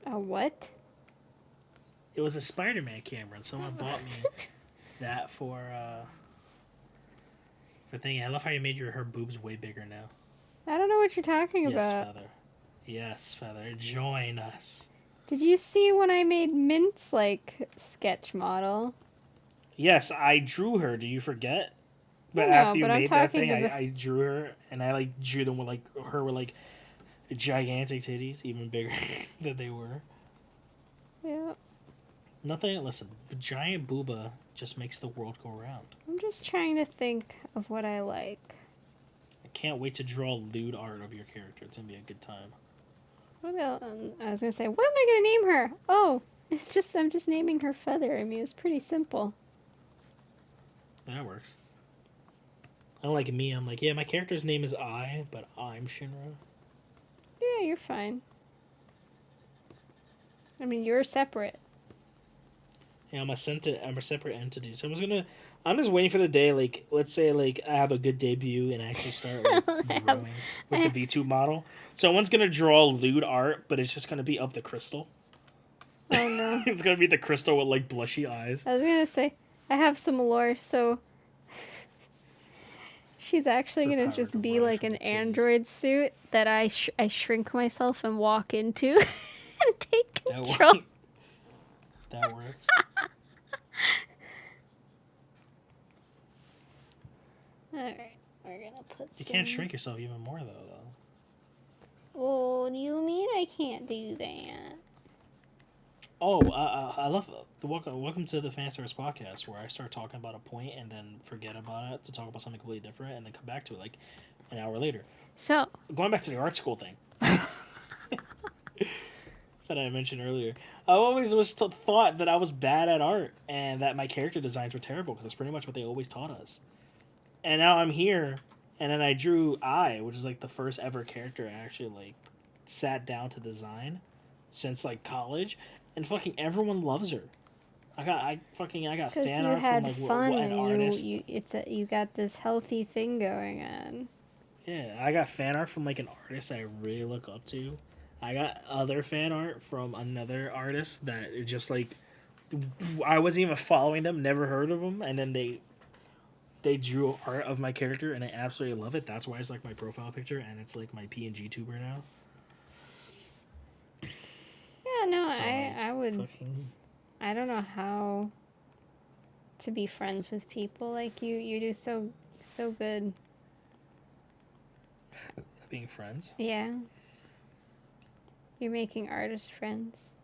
A what? It was a Spider-Man camera, and someone bought me that for thinking. I love how you made her boobs way bigger now. I don't know what you're talking about. Yes, Feather. Join us. Did you see when I made Mint's like sketch model? Yes, I drew her. Do you forget? But I know, after you but I'm made that talking thing, about- I drew her, and I like drew them with like her with like gigantic titties, even bigger than they were. Yeah. Nothing. Listen, a giant booba just makes the world go round. I'm just trying to think of what I like. I can't wait to draw lewd art of your character. It's gonna be a good time. What else? I was gonna say, what am I gonna name her? Oh, I'm just naming her Feather. I mean, it's pretty simple. That works. Unlike me, I'm like, yeah, my character's name is but I'm Shinra. Yeah, you're fine. I mean, you're separate. Yeah, I'm a separate entity. So I'm just waiting for the day, like, let's say, like, I have a good debut and I actually start, like, growing with the VTube model. Someone's gonna draw lewd art, but it's just gonna be of the crystal. Oh, no. It's gonna be the crystal with, like, blushy eyes. I was gonna say, I have some lore, so... She's actually Her gonna power just be derives like from an the titties. android suit that I shrink myself and walk into and take control. That works. Alright, we're gonna put You can't shrink yourself even more, though. Oh, do you mean I can't do that? Oh, I love welcome to the Fan Service Podcast, where I start talking about a point and then forget about it to talk about something completely different, and then come back to it like an hour later. So, Going back to the art school thing that I mentioned earlier, I always was thought that I was bad at art and that my character designs were terrible because that's pretty much what they always taught us. And now I'm here, and then I drew which is like the first ever character I actually like sat down to design since like college. And fucking everyone loves her. I got fan art from like an artist. You got this healthy thing going on. Yeah, I got fan art from like an artist I really look up to. I got other fan art from another artist that it just like I wasn't even following them, never heard of them, and then they drew art of my character, and I absolutely love it. That's why it's like my profile picture, and it's like my PNG tuber now. Yeah, no, So, I would. I don't know how to be friends with people like you. You do so good. Being friends? Yeah. You're making artist friends.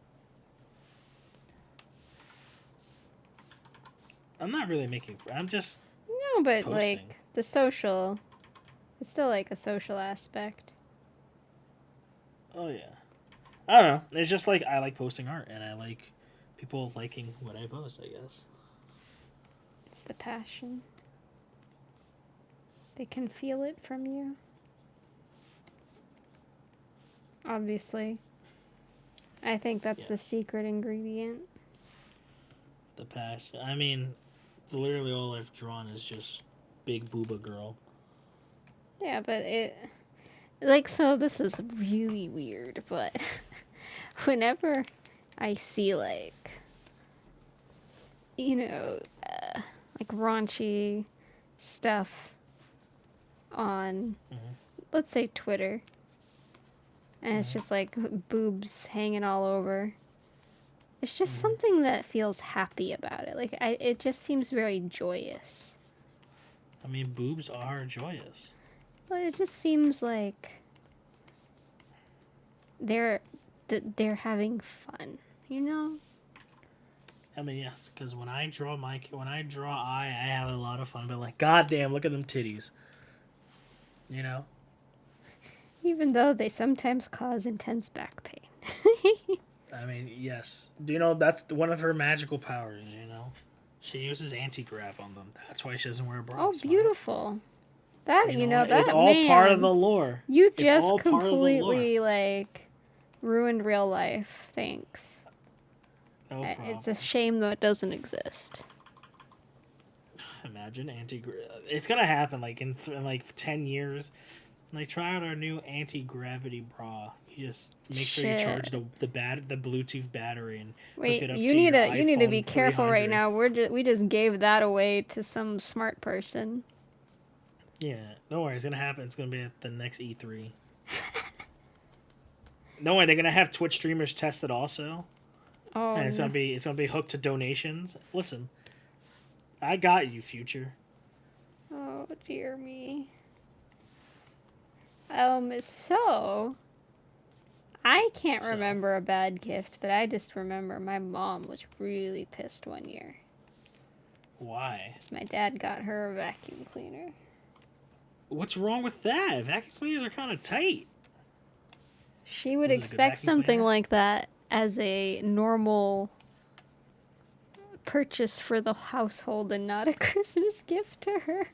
I'm not really making friends. I'm just No, but posting. like the social. It's still like a social aspect. Oh yeah. I don't know. It's just like I like posting art, and I like people liking what I post, I guess. It's the passion. They can feel it from you. Obviously. I think that's the secret ingredient. The passion. I mean, literally all I've drawn is just big booba girl. Yeah, but it... Like, so this is really weird, but whenever I see, like, you know, like raunchy stuff on, let's say, Twitter, and it's just like boobs hanging all over, it's just something that feels happy about it. Like, it just seems very joyous. I mean, boobs are joyous. Well, it just seems like they're having fun, you know? I mean, yes, because when I draw I have a lot of fun. But like, goddamn, look at them titties. You know. Even though they sometimes cause intense back pain. I mean, yes. Do you know that's one of her magical powers? You know, she uses anti-grav on them. That's why she doesn't wear a bra. Oh, beautiful. That that it's all man, part of the lore. You just completely like ruined real life. Thanks. No problem. It's a shame that it doesn't exist. Imagine it's gonna happen like in like 10 years. Like, try out our new anti-gravity bra. You just make sure you charge the Bluetooth battery and wait. hook it up You to need your you need to be iPhone careful 300. right now. We just gave that away to some smart person. Yeah, don't worry. It's gonna happen. It's gonna be at the next E3. No way. They're gonna have Twitch streamers test it also. Oh, And it's gonna be hooked to donations. Listen, I got you, future. Oh dear me. So I can't remember a bad gift, but I just remember my mom was really pissed one year. Why? Because my dad got her a vacuum cleaner. What's wrong with that? Vacuum cleaners are kind of tight. She would expect something like that as a normal purchase for the household and not a Christmas gift to her.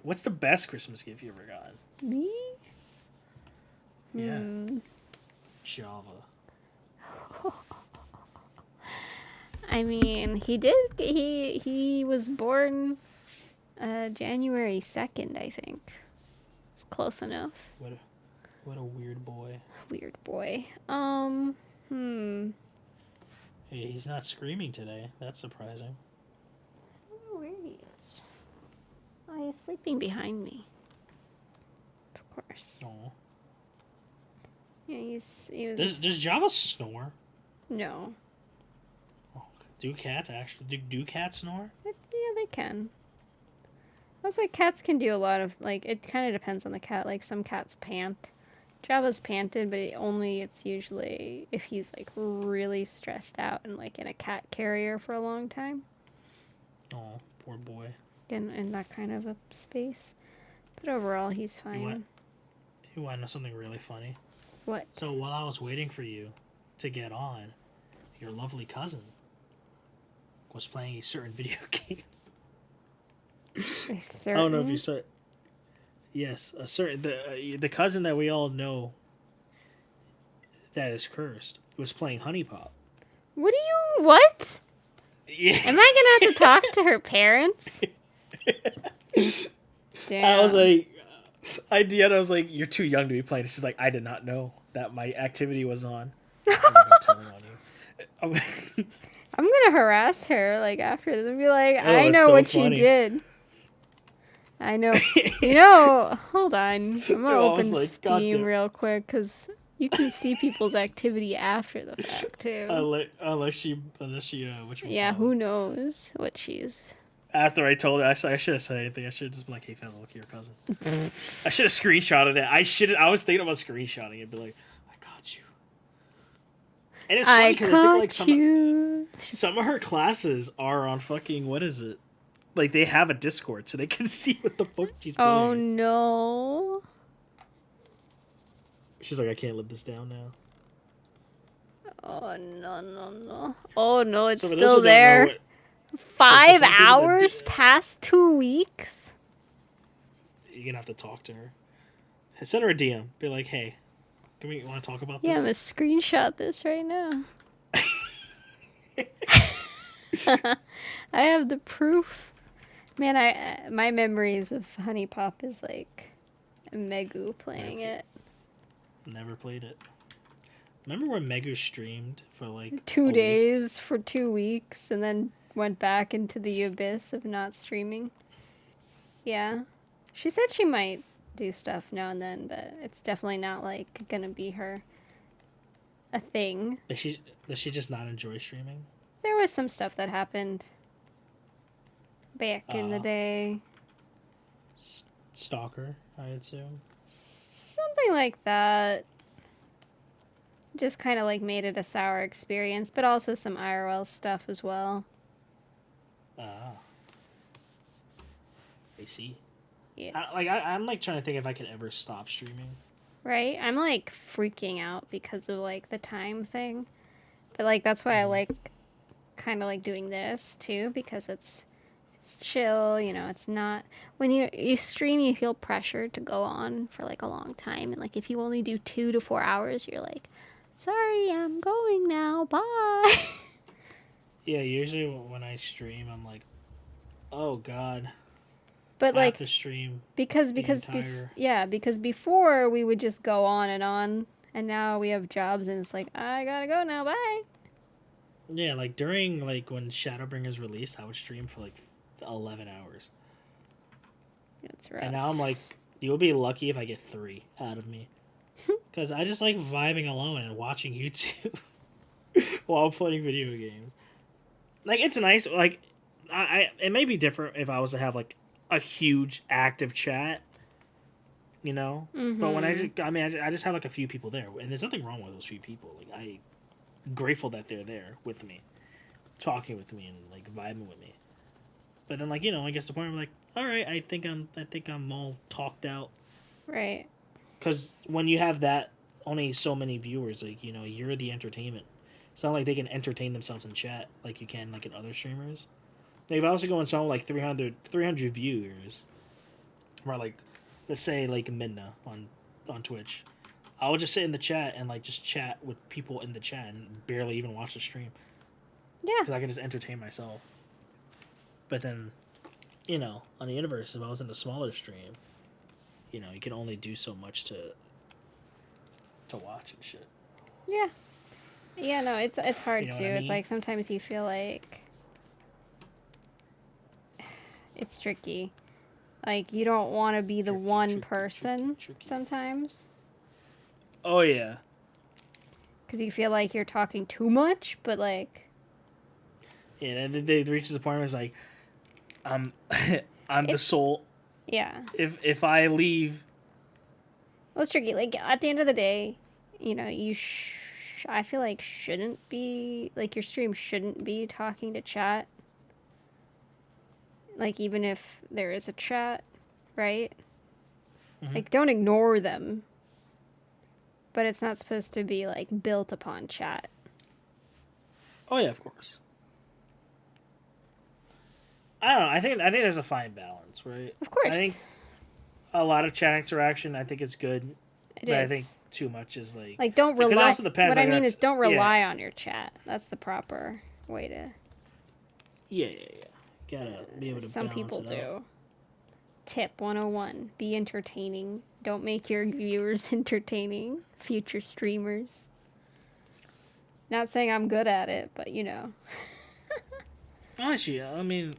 What's the best Christmas gift you ever got? Me? Yeah. Java. I mean, he was born January 2nd, I think. It's close enough. What a weird boy. Weird boy. Hey, he's not screaming today. That's surprising. I don't know where he is. Oh, he's sleeping behind me. Of course. Oh. Yeah, he was. Does Java snore? No. Oh, do cats actually? Do cats snore? Yeah, they can. Also, cats can do a lot of, like, it kind of depends on the cat. Like, some cats pant. Java's panted, but it's usually if he's, like, really stressed out and, like, in a cat carrier for a long time. Oh, poor boy. In that kind of a space. But overall, he's fine. You want to know something really funny? What? So, while I was waiting for you to get on, your lovely cousin was playing a certain video game. I don't know if you saw it. Yes, a certain the cousin that we all know that is cursed was playing Honey Pop. What? Yeah. Am I gonna have to talk to her parents? Damn. I was like, I was like, you're too young to be playing. She's like, I did not know that my activity was on. I'm telling on you. I'm gonna harass her like after this and be like, Oh, I know so what funny. you did. I know. Hold on. I'm gonna open Steam real quick because you can see people's activity after the fact too. Unless she, which one? Yeah, who knows what she's. After I told her, I should have said anything. I should have just been like, "Hey, fella, look at your cousin." I should have screenshotted it. I was thinking about screenshotting it, be like, "I got you." And it's funny because I think like some of her classes are on fucking what is it? Like they have a Discord so they can see what the fuck she's playing. Oh no. She's like, I can't live this down now. Oh no. Oh no, it's So for those still who don't know there. what- 5 some people that hours past 2 weeks. You're gonna have to talk to her. Send her a DM. Be like, hey, you want to talk about Yeah, I'm gonna this? screenshot this right now. I have the proof. Man, my memories of Honey Pop is like Megu playing it. Never played it. Remember when Megu streamed for like 2 a days for 2 weeks and then went back into the abyss of not streaming? Yeah. She said she might do stuff now and then, but it's definitely not like gonna be a thing. Does she just not enjoy streaming? There was some stuff that happened back in the day. Stalker, I assume. Something like that. Just kind of like made it a sour experience, but also some IRL stuff as well. Ah. I see. Yeah. I'm like trying to think if I could ever stop streaming. Right? I'm like freaking out because of like the time thing. But like that's why I like kind of like doing this too, because it's chill, you know, it's not when you stream you feel pressured to go on for like a long time, and like if you only do 2 to 4 hours you're like, sorry, I'm going now, bye. Yeah, usually when I stream I'm like, oh god. But I like have to stream because before we would just go on, and now we have jobs and it's like, I gotta go now, bye. Yeah, like during like when Shadowbringers released, I would stream for like 11 hours. That's rough. And now I'm like, you'll be lucky if I get 3 out of me. Because I just like vibing alone and watching YouTube while playing video games. Like, it's nice. Like, it may be different if I was to have like a huge active chat, you know? Mm-hmm. But when I just have like a few people there. And there's nothing wrong with those few people. Like, I'm grateful that they're there with me, talking with me and like vibing with me. But then, like, you know, I guess the point where like, all right, I think I'm all talked out. Right. Because when you have that only so many viewers, like, you know, you're the entertainment. It's not like they can entertain themselves in chat like you can like in other streamers. Like, if I was to go on someone like 300 viewers, or like, let's say like Minna on Twitch, I would just sit in the chat and like just chat with people in the chat and barely even watch the stream. Yeah. Because I can just entertain myself. But then, you know, on the universe, if I was in a smaller stream, you know, you can only do so much to watch and shit. Yeah. Yeah, no, it's hard You know too. what I It's mean? like sometimes you feel like it's tricky. Like you don't want to be the one person tricky. sometimes. Oh, yeah. Because you feel like you're talking too much, but like... Yeah, then they reach the point where it's like, I'm the soul. Yeah. If I leave... Well, it's tricky. Like, at the end of the day, you know, I feel like shouldn't be... Like, your stream shouldn't be talking to chat. Like, even if there is a chat, right? Mm-hmm. Like, don't ignore them. But it's not supposed to be, like, built upon chat. Oh, yeah, of course. I don't know. I think there's a fine balance, right? Of course. I think a lot of chat interaction, I think it's good. It but is. I think too much is like... Like, don't because rely... it also depends, what like, I mean is don't rely yeah. on your chat. That's the proper way to... Yeah. Gotta be able to Some balance people it do. out. Tip 101. Be entertaining. Don't make your viewers entertaining. Future streamers. Not saying I'm good at it, but you know. Actually, I mean,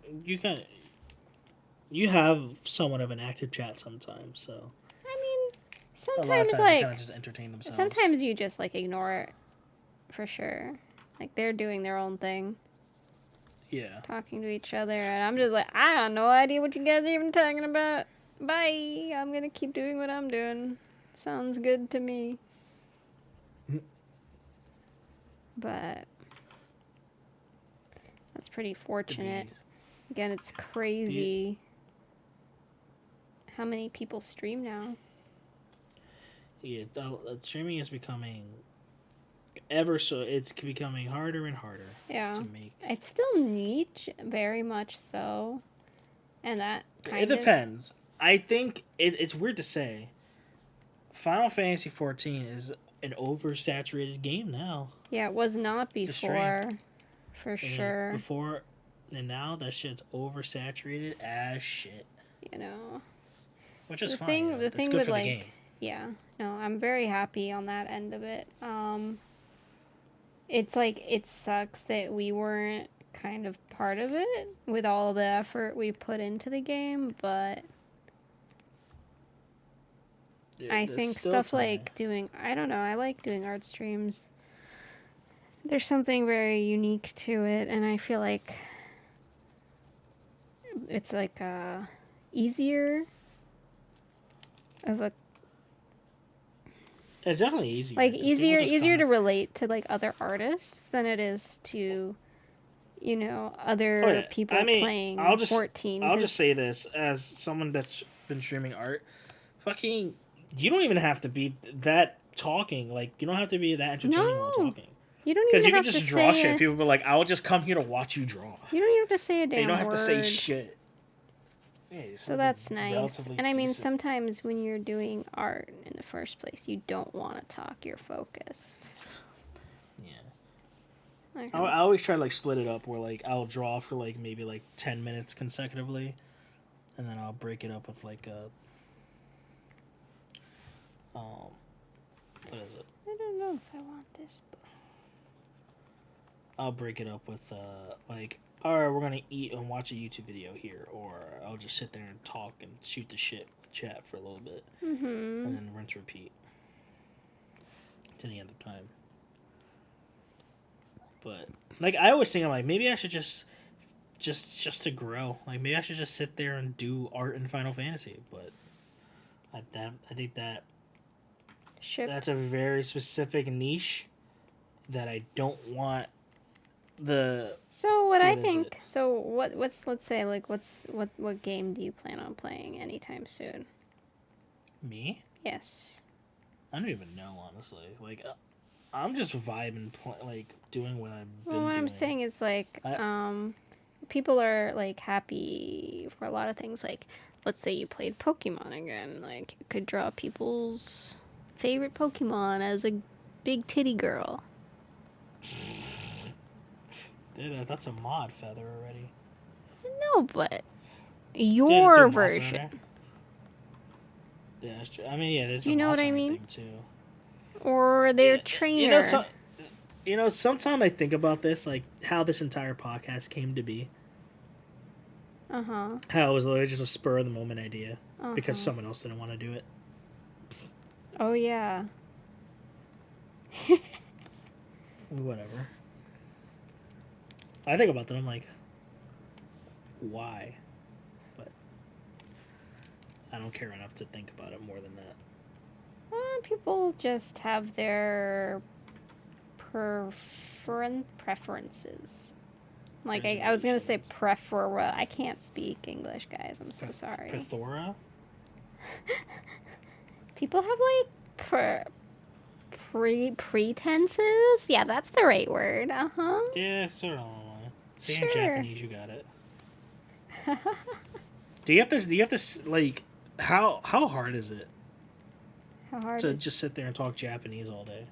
you have somewhat of an active chat sometimes, so... I mean, A lot of sometimes times like... they kind of just entertain themselves. Sometimes you just like ignore it. For sure. Like they're doing their own thing. Yeah. Talking to each other, and I'm just like, I have no idea what you guys are even talking about. Bye. I'm gonna keep doing what I'm doing. Sounds good to me. But that's pretty fortunate. Again, it's crazy how many people stream now. Yeah, streaming is becoming ever so. It's becoming harder and harder. Yeah. To make. It's still niche, very much so, and that It depends. I think it's weird to say. Final Fantasy 14 is an oversaturated game now. Yeah, it was not before, for sure. Before, and now that shit's oversaturated as shit. You know, which is fine. The thing with like, the game. Yeah, no, I'm very happy on that end of it. It's like it sucks that we weren't kind of part of it with all the effort we put into the game, but. Yeah, I think stuff like doing, I don't know, I like doing art streams. There's something very unique to it, and I feel like it's like easier of a. It's definitely easier. Like easier to relate to like other artists than it is to, you know, other people playing 14. I'll just say this as someone that's been streaming art, fucking. You don't even have to be that talking. Like, you don't have to be that entertaining while talking. You don't even have to say. Because you can just draw shit. People be like, I'll just come here to watch you draw. You don't even have to say a damn word. You don't have to say shit. Yeah, so that's nice. And I mean, sometimes when you're doing art in the first place, you don't want to talk. You're focused. Yeah. Okay. I always try to, like, split it up where, like, I'll draw for, like, maybe, like, 10 minutes consecutively. And then I'll break it up with, like, a... what is it? I don't know if I want this book. I'll break it up with, like, alright, we're gonna eat and watch a YouTube video here, or I'll just sit there and talk and shoot the shit chat for a little bit, and then rinse repeat to the end of time. But, like, I always think, I'm like, maybe I should just to grow, like, maybe I should just sit there and do art in Final Fantasy, but I think that's a very specific niche that I don't want the. So what I think. So what's let's say like what game do you plan on playing anytime soon? Me? Yes. I don't even know, honestly. Like, I'm just vibing, like doing what I've been doing. What I'm saying is like, people are like happy for a lot of things. Like, let's say you played Pokemon again. Like, you could draw people's favorite Pokemon as a big titty girl. Dude, that's a mod feather already. No, but your version. Yeah, that's true. I mean, yeah, there's. You know what I mean? Too. Or their trainer. Sometimes I think about this, like how this entire podcast came to be. How it was literally just a spur of the moment idea because someone else didn't want to do it. Oh yeah. Whatever. I think about that. I'm like, why? But I don't care enough to think about it more than that. People just have their preferences. Like, I was going to say prefer. I can't speak English, guys. I'm so sorry. Plethora? People have, like, pretenses? Yeah, that's the right word. Yeah, sort of. Say in Japanese, you got it. Do you have this, like, how hard is it? How hard to just sit there and talk Japanese all day?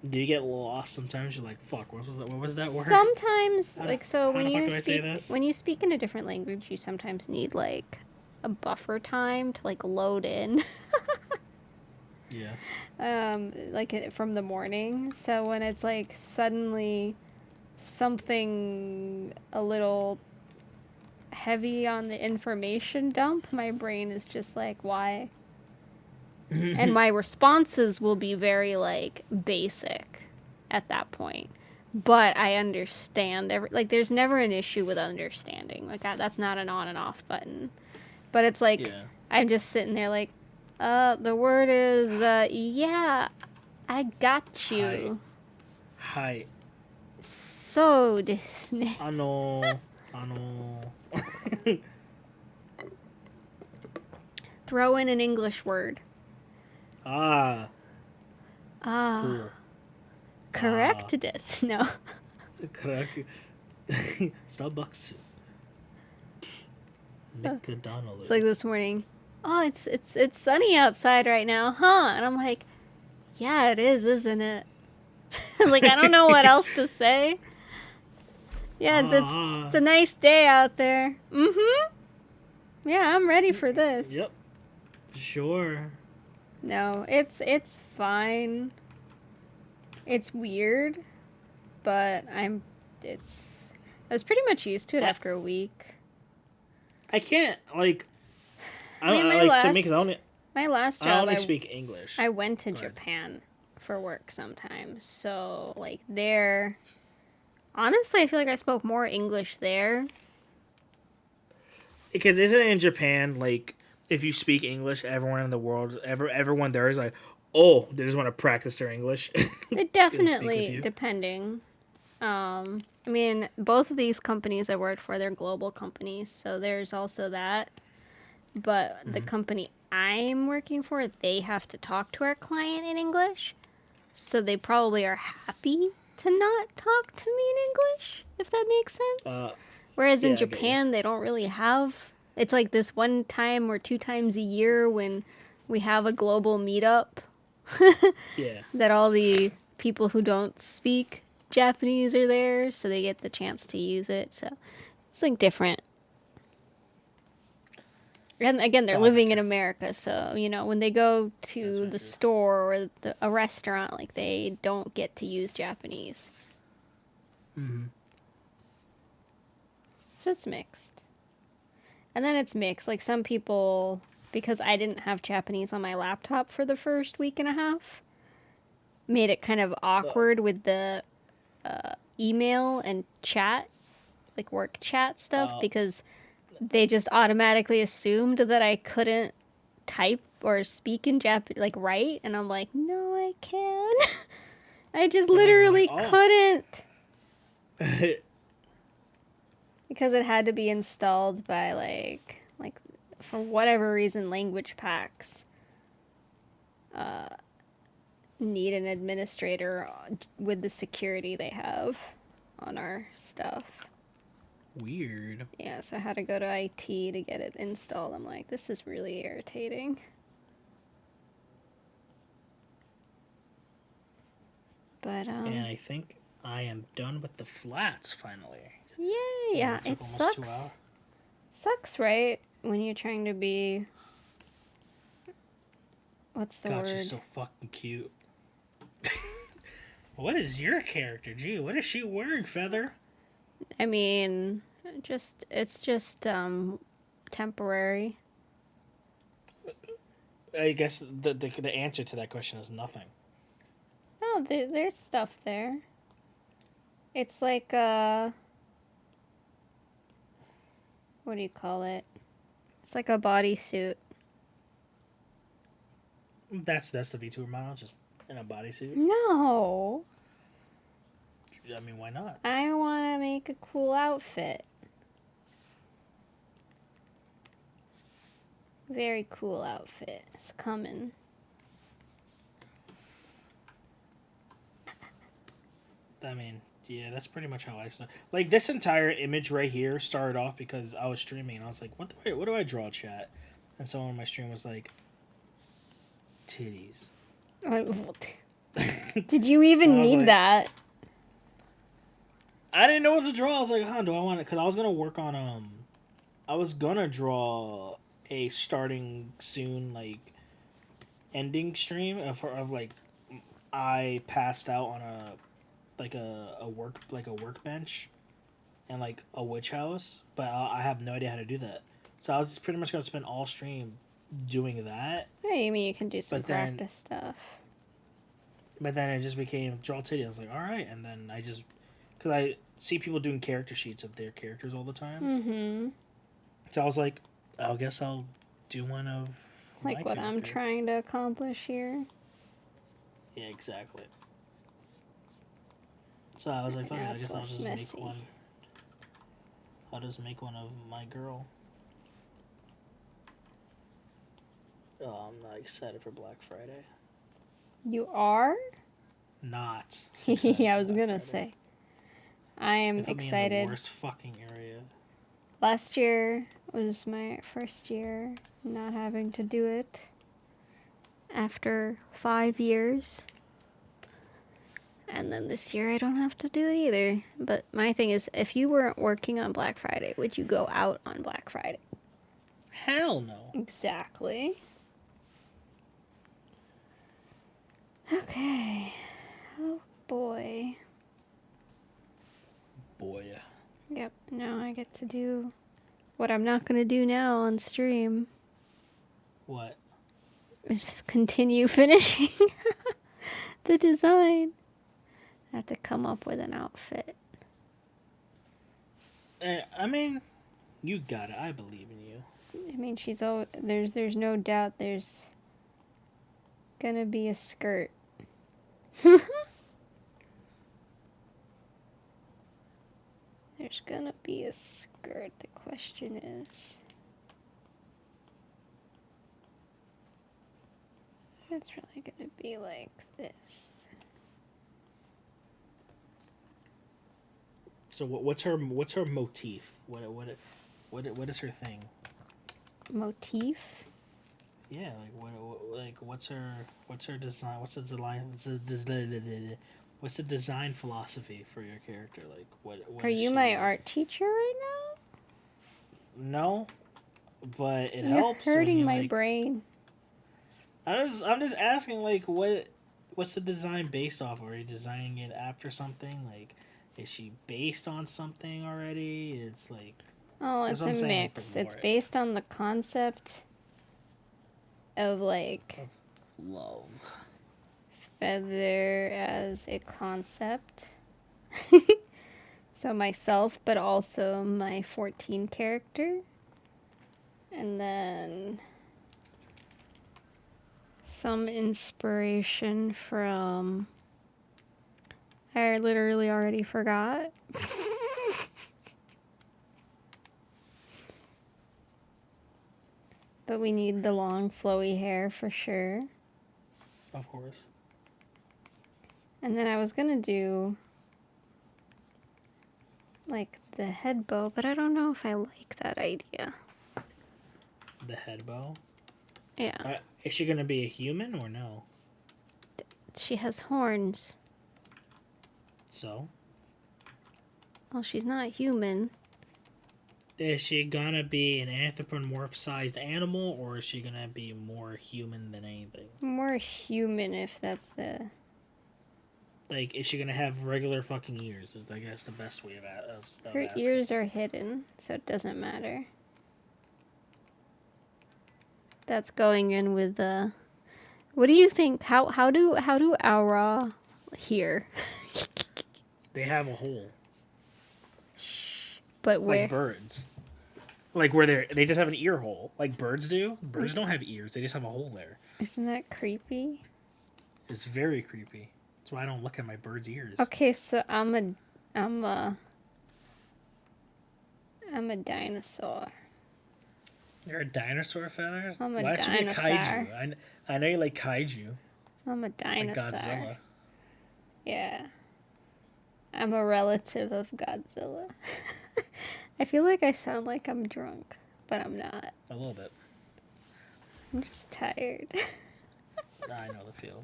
Do you get lost sometimes? You're like, fuck, what was that word? Sometimes, like, so when you speak in a different language, you sometimes need, like, a buffer time to, like, load in. Yeah. Like, from the morning. So when it's, like, suddenly something a little heavy on the information dump, my brain is just like, why? And my responses will be very, like, basic at that point. But I understand. There's never an issue with understanding. Like, that's not an on and off button. But it's like, I'm just sitting there like, the word is, yeah, I got you. Hi. So desu ne. throw in an English word. Ah. Ah. Cool. Correct this. No. Correct. Starbucks. McDonald's. It's like this morning. Oh, it's sunny outside right now, huh? And I'm like, yeah, it is, isn't it? Like, I don't know what else to say. Yeah, it's a nice day out there. Mm-hmm. Yeah, I'm ready for this. Yep. Sure. No, it's fine. It's weird, but I was pretty much used to it after a week. I can't, like... I mean, my last job, I only speak English. I went to Japan for work sometimes. So, like, there... Honestly, I feel like I spoke more English there. Because isn't it in Japan, like, if you speak English, everyone in the world, everyone there is like, oh, they just want to practice their English? It definitely, depending. I mean, both of these companies I worked for, they're global companies, so there's also that. But the company I'm working for, they have to talk to our client in English. So they probably are happy to not talk to me in English, if that makes sense. Whereas in Japan, they don't really have... It's like this one time or 2 times a year when we have a global meetup. Yeah. That all the people who don't speak Japanese are there, so they get the chance to use it. So it's like different. And again, they're living in America, so, you know, when they go to the store or a restaurant, like, they don't get to use Japanese. Mm-hmm. So it's mixed. And then it's mixed. Like, some people, because I didn't have Japanese on my laptop for the first week and a half, made it kind of awkward with the email and chat, like work chat stuff, because they just automatically assumed that I couldn't type or speak in Japanese, like, write. And I'm like, no, I can. I just literally couldn't. Because it had to be installed by, like for whatever reason, language packs need an administrator with the security they have on our stuff. Weird. Yeah, so I had to go to IT to get it installed. I'm like, this is really irritating. But, And I think I am done with the flats, finally. Yay! Yeah, it sucks. Sucks, right? When you're trying to be... What's the word? She's so fucking cute. What is your character? Gee, what is she wearing, Feather? I mean, it's just temporary. I guess the answer to that question is nothing. No, there's stuff there. It's like what do you call it? It's like a bodysuit. That's the VTuber model, just in a bodysuit? No. I mean, why not? I want to make a cool outfit. Very cool outfit. It's coming. I mean, yeah, that's pretty much how I started. Like, this entire image right here started off because I was streaming, and I was like, what do I draw, chat? And someone on my stream was like, titties. Did you even need like, that? I didn't know what to draw. I was like, do I want it? Because I was going to work on, I was going to draw a starting soon, like, ending stream of like, I passed out on a workbench and, like, a witch house, but I have no idea how to do that. So I was pretty much going to spend all stream doing that. Yeah, you mean you can do some practice stuff. But then it just became draw titty. I was like, all right. And then I just, because I see people doing character sheets of their characters all the time. Mm-hmm. So I was like, I guess I'll do one of like what I'm trying to accomplish here. Yeah, exactly. So I was like, fuck it, I guess I'll just make one. I'll just make one of my girl. Oh, I'm not excited for Black Friday. You are? Not. Yeah, I was Black gonna Friday. say. I am They put me in the excited. worst fucking area. Last year was my first year not having to do it. After 5 years. And then this year I don't have to do it either. But my thing is, if you weren't working on Black Friday, would you go out on Black Friday? Hell no. Exactly. Okay. Oh boy. Boy. Yep, now I get to do what I'm not gonna do now on stream. What? Is continue finishing the design. I have to come up with an outfit. I mean, you got it. I believe in you. I mean, she's all there's no doubt there's gonna be a skirt. There's gonna be a skirt. The question is, it's really gonna be like this. So what's her motif? What is her thing? Motif? Yeah, what's her design? What's the design philosophy for your character? Like what Are is you she my like? art teacher right now? No, but it You're helps. When hurting you, my like, brain. I'm just asking, like, what's the design based off of? Are you designing it after something? Like, is she based on something already? It's like, Oh, that's it's what a I'm saying, like, mix. the It's lore based on the concept of like of love. feather as a concept. So myself, but also my 14 character. And then some inspiration from... I literally already forgot. But we need the long flowy hair for sure. Of course. And then I was gonna do like the head bow, but I don't know if I like that idea. The head bow. Yeah. Is she gonna be a human or no? She has horns. So. Well, she's not human. Is she gonna be an anthropomorph-sized animal, or is she gonna be more human than anything? More human, if that's the... Like, is she gonna have regular fucking ears? Is I guess the best way of Her asking. ears are hidden, so it doesn't matter. That's going in with the... What do you think? How do Aura hear? They have a hole. But where? Like birds. Like where they just have an ear hole. Like birds do. Birds don't have ears. They just have a hole there. Isn't that creepy? It's very creepy. That's why I don't look at my bird's ears. Okay, so I'm a dinosaur. You're a dinosaur, Feathers? I'm a Why don't you be a dinosaur. kaiju? I know you like kaiju. I'm a Like dinosaur. Godzilla. Yeah. I'm a relative of Godzilla. I feel like I sound like I'm drunk, but I'm not. A little bit. I'm just tired. I know the feel.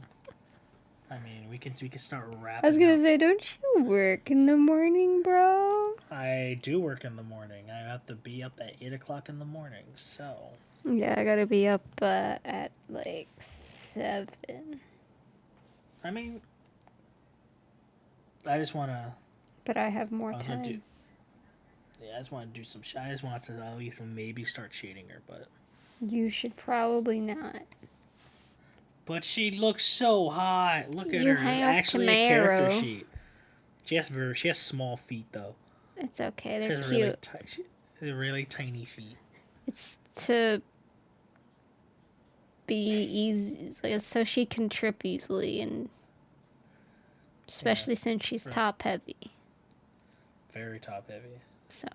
I mean, we can start rapping. I was gonna say, don't you work in the morning, bro? I do work in the morning. I have to be up at 8 o'clock in the morning, so... Yeah, I gotta be up at like 7. I mean... I just want to... But I have more time. I just want to do some... I just want to at least maybe start shading her, but... You should probably not. But she looks so hot. Look at You her. It's have actually a character Camaro. sheet. She has small feet, though. It's okay, She they're has cute. she has really tiny feet. It's to be easy, like, so she can trip easily, and especially since she's Right. top heavy. Very top heavy. So,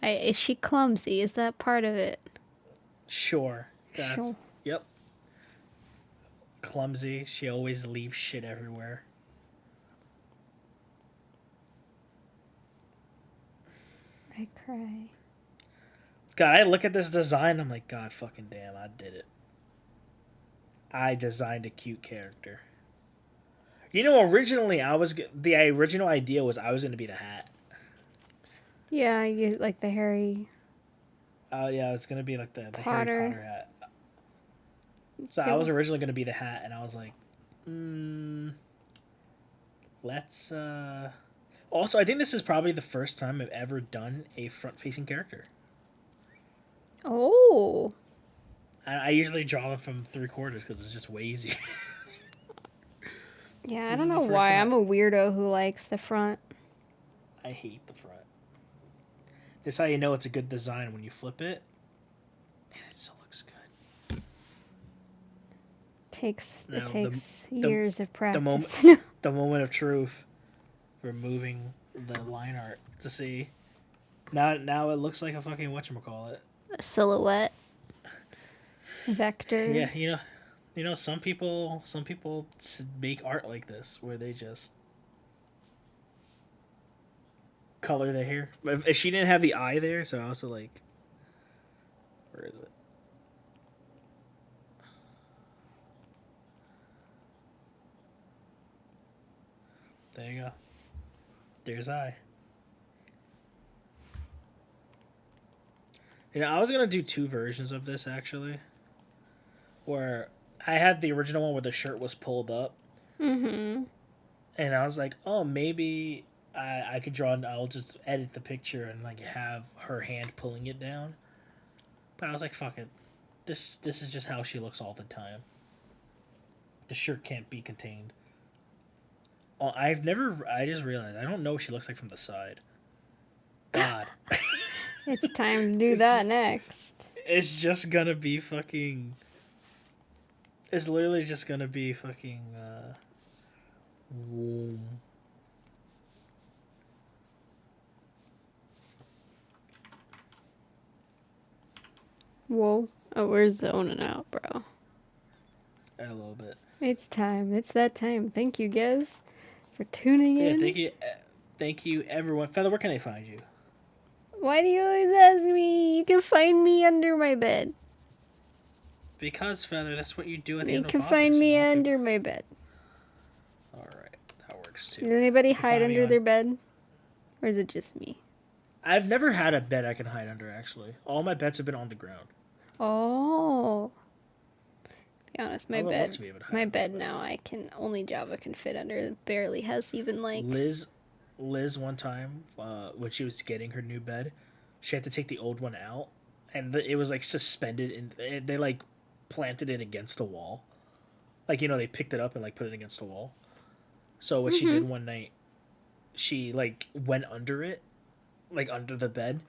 is she clumsy? Is that part of it? Sure. Sure. Yep. clumsy. She always leaves shit everywhere. I cry. God, I look at this design, I'm like, God fucking damn, I did it. I designed a cute character. You know, originally the original idea was I was going to be the hat. Yeah, you like the Harry Oh yeah, it's going to be like the Harry Potter. Potter hat. So I was originally going to be the hat, and I was like, let's. Also, I think this is probably the first time I've ever done a front-facing character. Oh. I usually draw them from 3/4 because it's just way easier. Yeah, I This don't is the know first why. time I'm a weirdo who likes the front. I hate the front. This is how you know it's a good design when you flip it. Man, it still looks good. It Now, takes years of the practice. the moment of truth. Removing the line art to see. Now it looks like a fucking whatchamacallit. A silhouette. Vector. Yeah, you know, some people make art like this where they just color their hair. If she didn't have the eye there, so I also like, where is it? There you go. There's eye. You know, I was gonna do 2 versions of this actually, where I had the original one where the shirt was pulled up. Mm-hmm. And I was like, oh, maybe I could draw. I'll just edit the picture and like have her hand pulling it down. But I was like, fuck it. This is just how she looks all the time. The shirt can't be contained. Oh, I just realized I don't know what she looks like from the side. God. It's time to do that next. It's just gonna be fucking. It's literally just gonna be fucking. Womb. Whoa. Oh, we're zoning out, bro. A little bit. It's time. It's that time. Thank you, guys, for tuning in. Yeah, thank you, everyone. Feather, where can they find you? Why do you always ask me? You can find me under my bed. Because, Feather, that's what you do at the You end of can podcasts, find me know? under my bed. Alright, that works too. Does anybody You can hide find me under on- their bed? Or is it just me? I've never had a bed I can hide under, actually. All my beds have been on the ground. Oh. Be honest, I would love to be able to hide my under bed my now only Java can fit under. It barely has even like Liz one time, when she was getting her new bed, she had to take the old one out, and it was like suspended, and they like planted it against the wall. Like, you know, they picked it up and like put it against the wall. So what she did one night, she like went under it, like under the bed,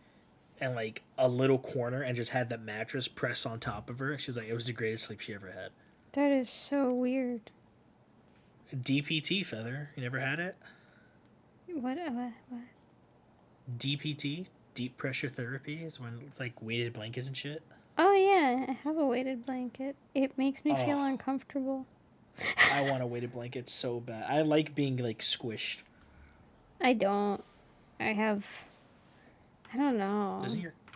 and like a little corner, and just had the mattress press on top of her. She's like, it was the greatest sleep she ever had. That is so weird. DPT, Feather, you never had it? What? DPT, deep pressure therapy, is when it's like weighted blankets and shit. Oh yeah, I have a weighted blanket. It makes me feel Oh. uncomfortable. I want a weighted blanket so bad. I like being like squished. I don't. I don't know.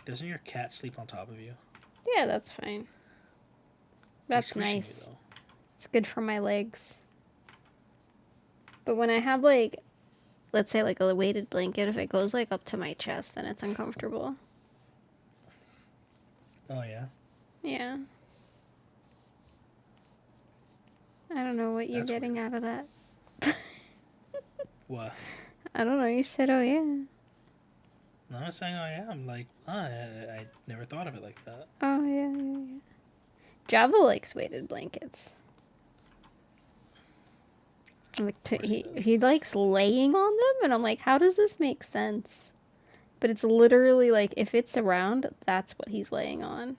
Doesn't your cat sleep on top of you? Yeah, that's fine. That's He's squishing you, nice. though. It's good for my legs. But when I have like, let's say like a weighted blanket, if it goes like up to my chest, then it's uncomfortable. Oh yeah. Yeah. I don't know what you're That's getting out of that. What? I don't know. You said, oh yeah. No, I'm not saying oh yeah. I'm like, I never thought of it like that. Oh yeah. Java likes weighted blankets. Like he likes laying on them, and I'm like, how does this make sense? But it's literally like if it's around, that's what he's laying on.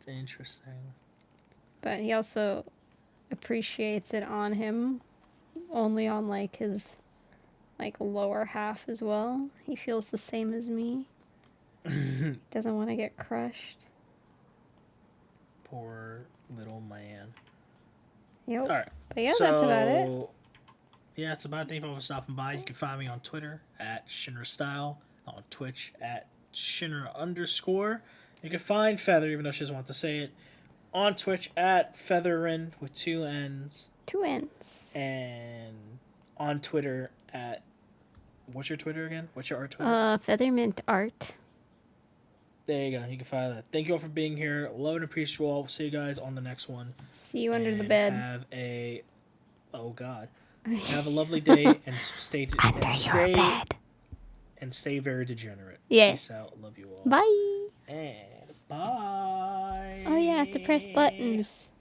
Interesting. But he also appreciates it on him, only on like his like lower half as well. He feels the same as me. Doesn't want to get crushed. Poor little man. Yep. All right. But yeah, that's about it. Yeah, that's about it. Thank you for stopping by. You can find me on Twitter at Shinra Style, on Twitch at Shinra_. You can find Feather, even though she doesn't want to say it, on Twitch at Featherin with 2 N's. 2 N's. And on Twitter at... What's your Twitter again? What's your art Twitter? Feathermint Art. There you go. You can find that. Thank you all for being here. Love and appreciate you all. We'll see you guys on the next one. See you under the bed. Have a... Oh, God. Have a lovely day and stay... Under your bed. And stay very degenerate. Yeah. Peace out. Love you all. Bye. And bye. Oh, yeah, I have to press buttons.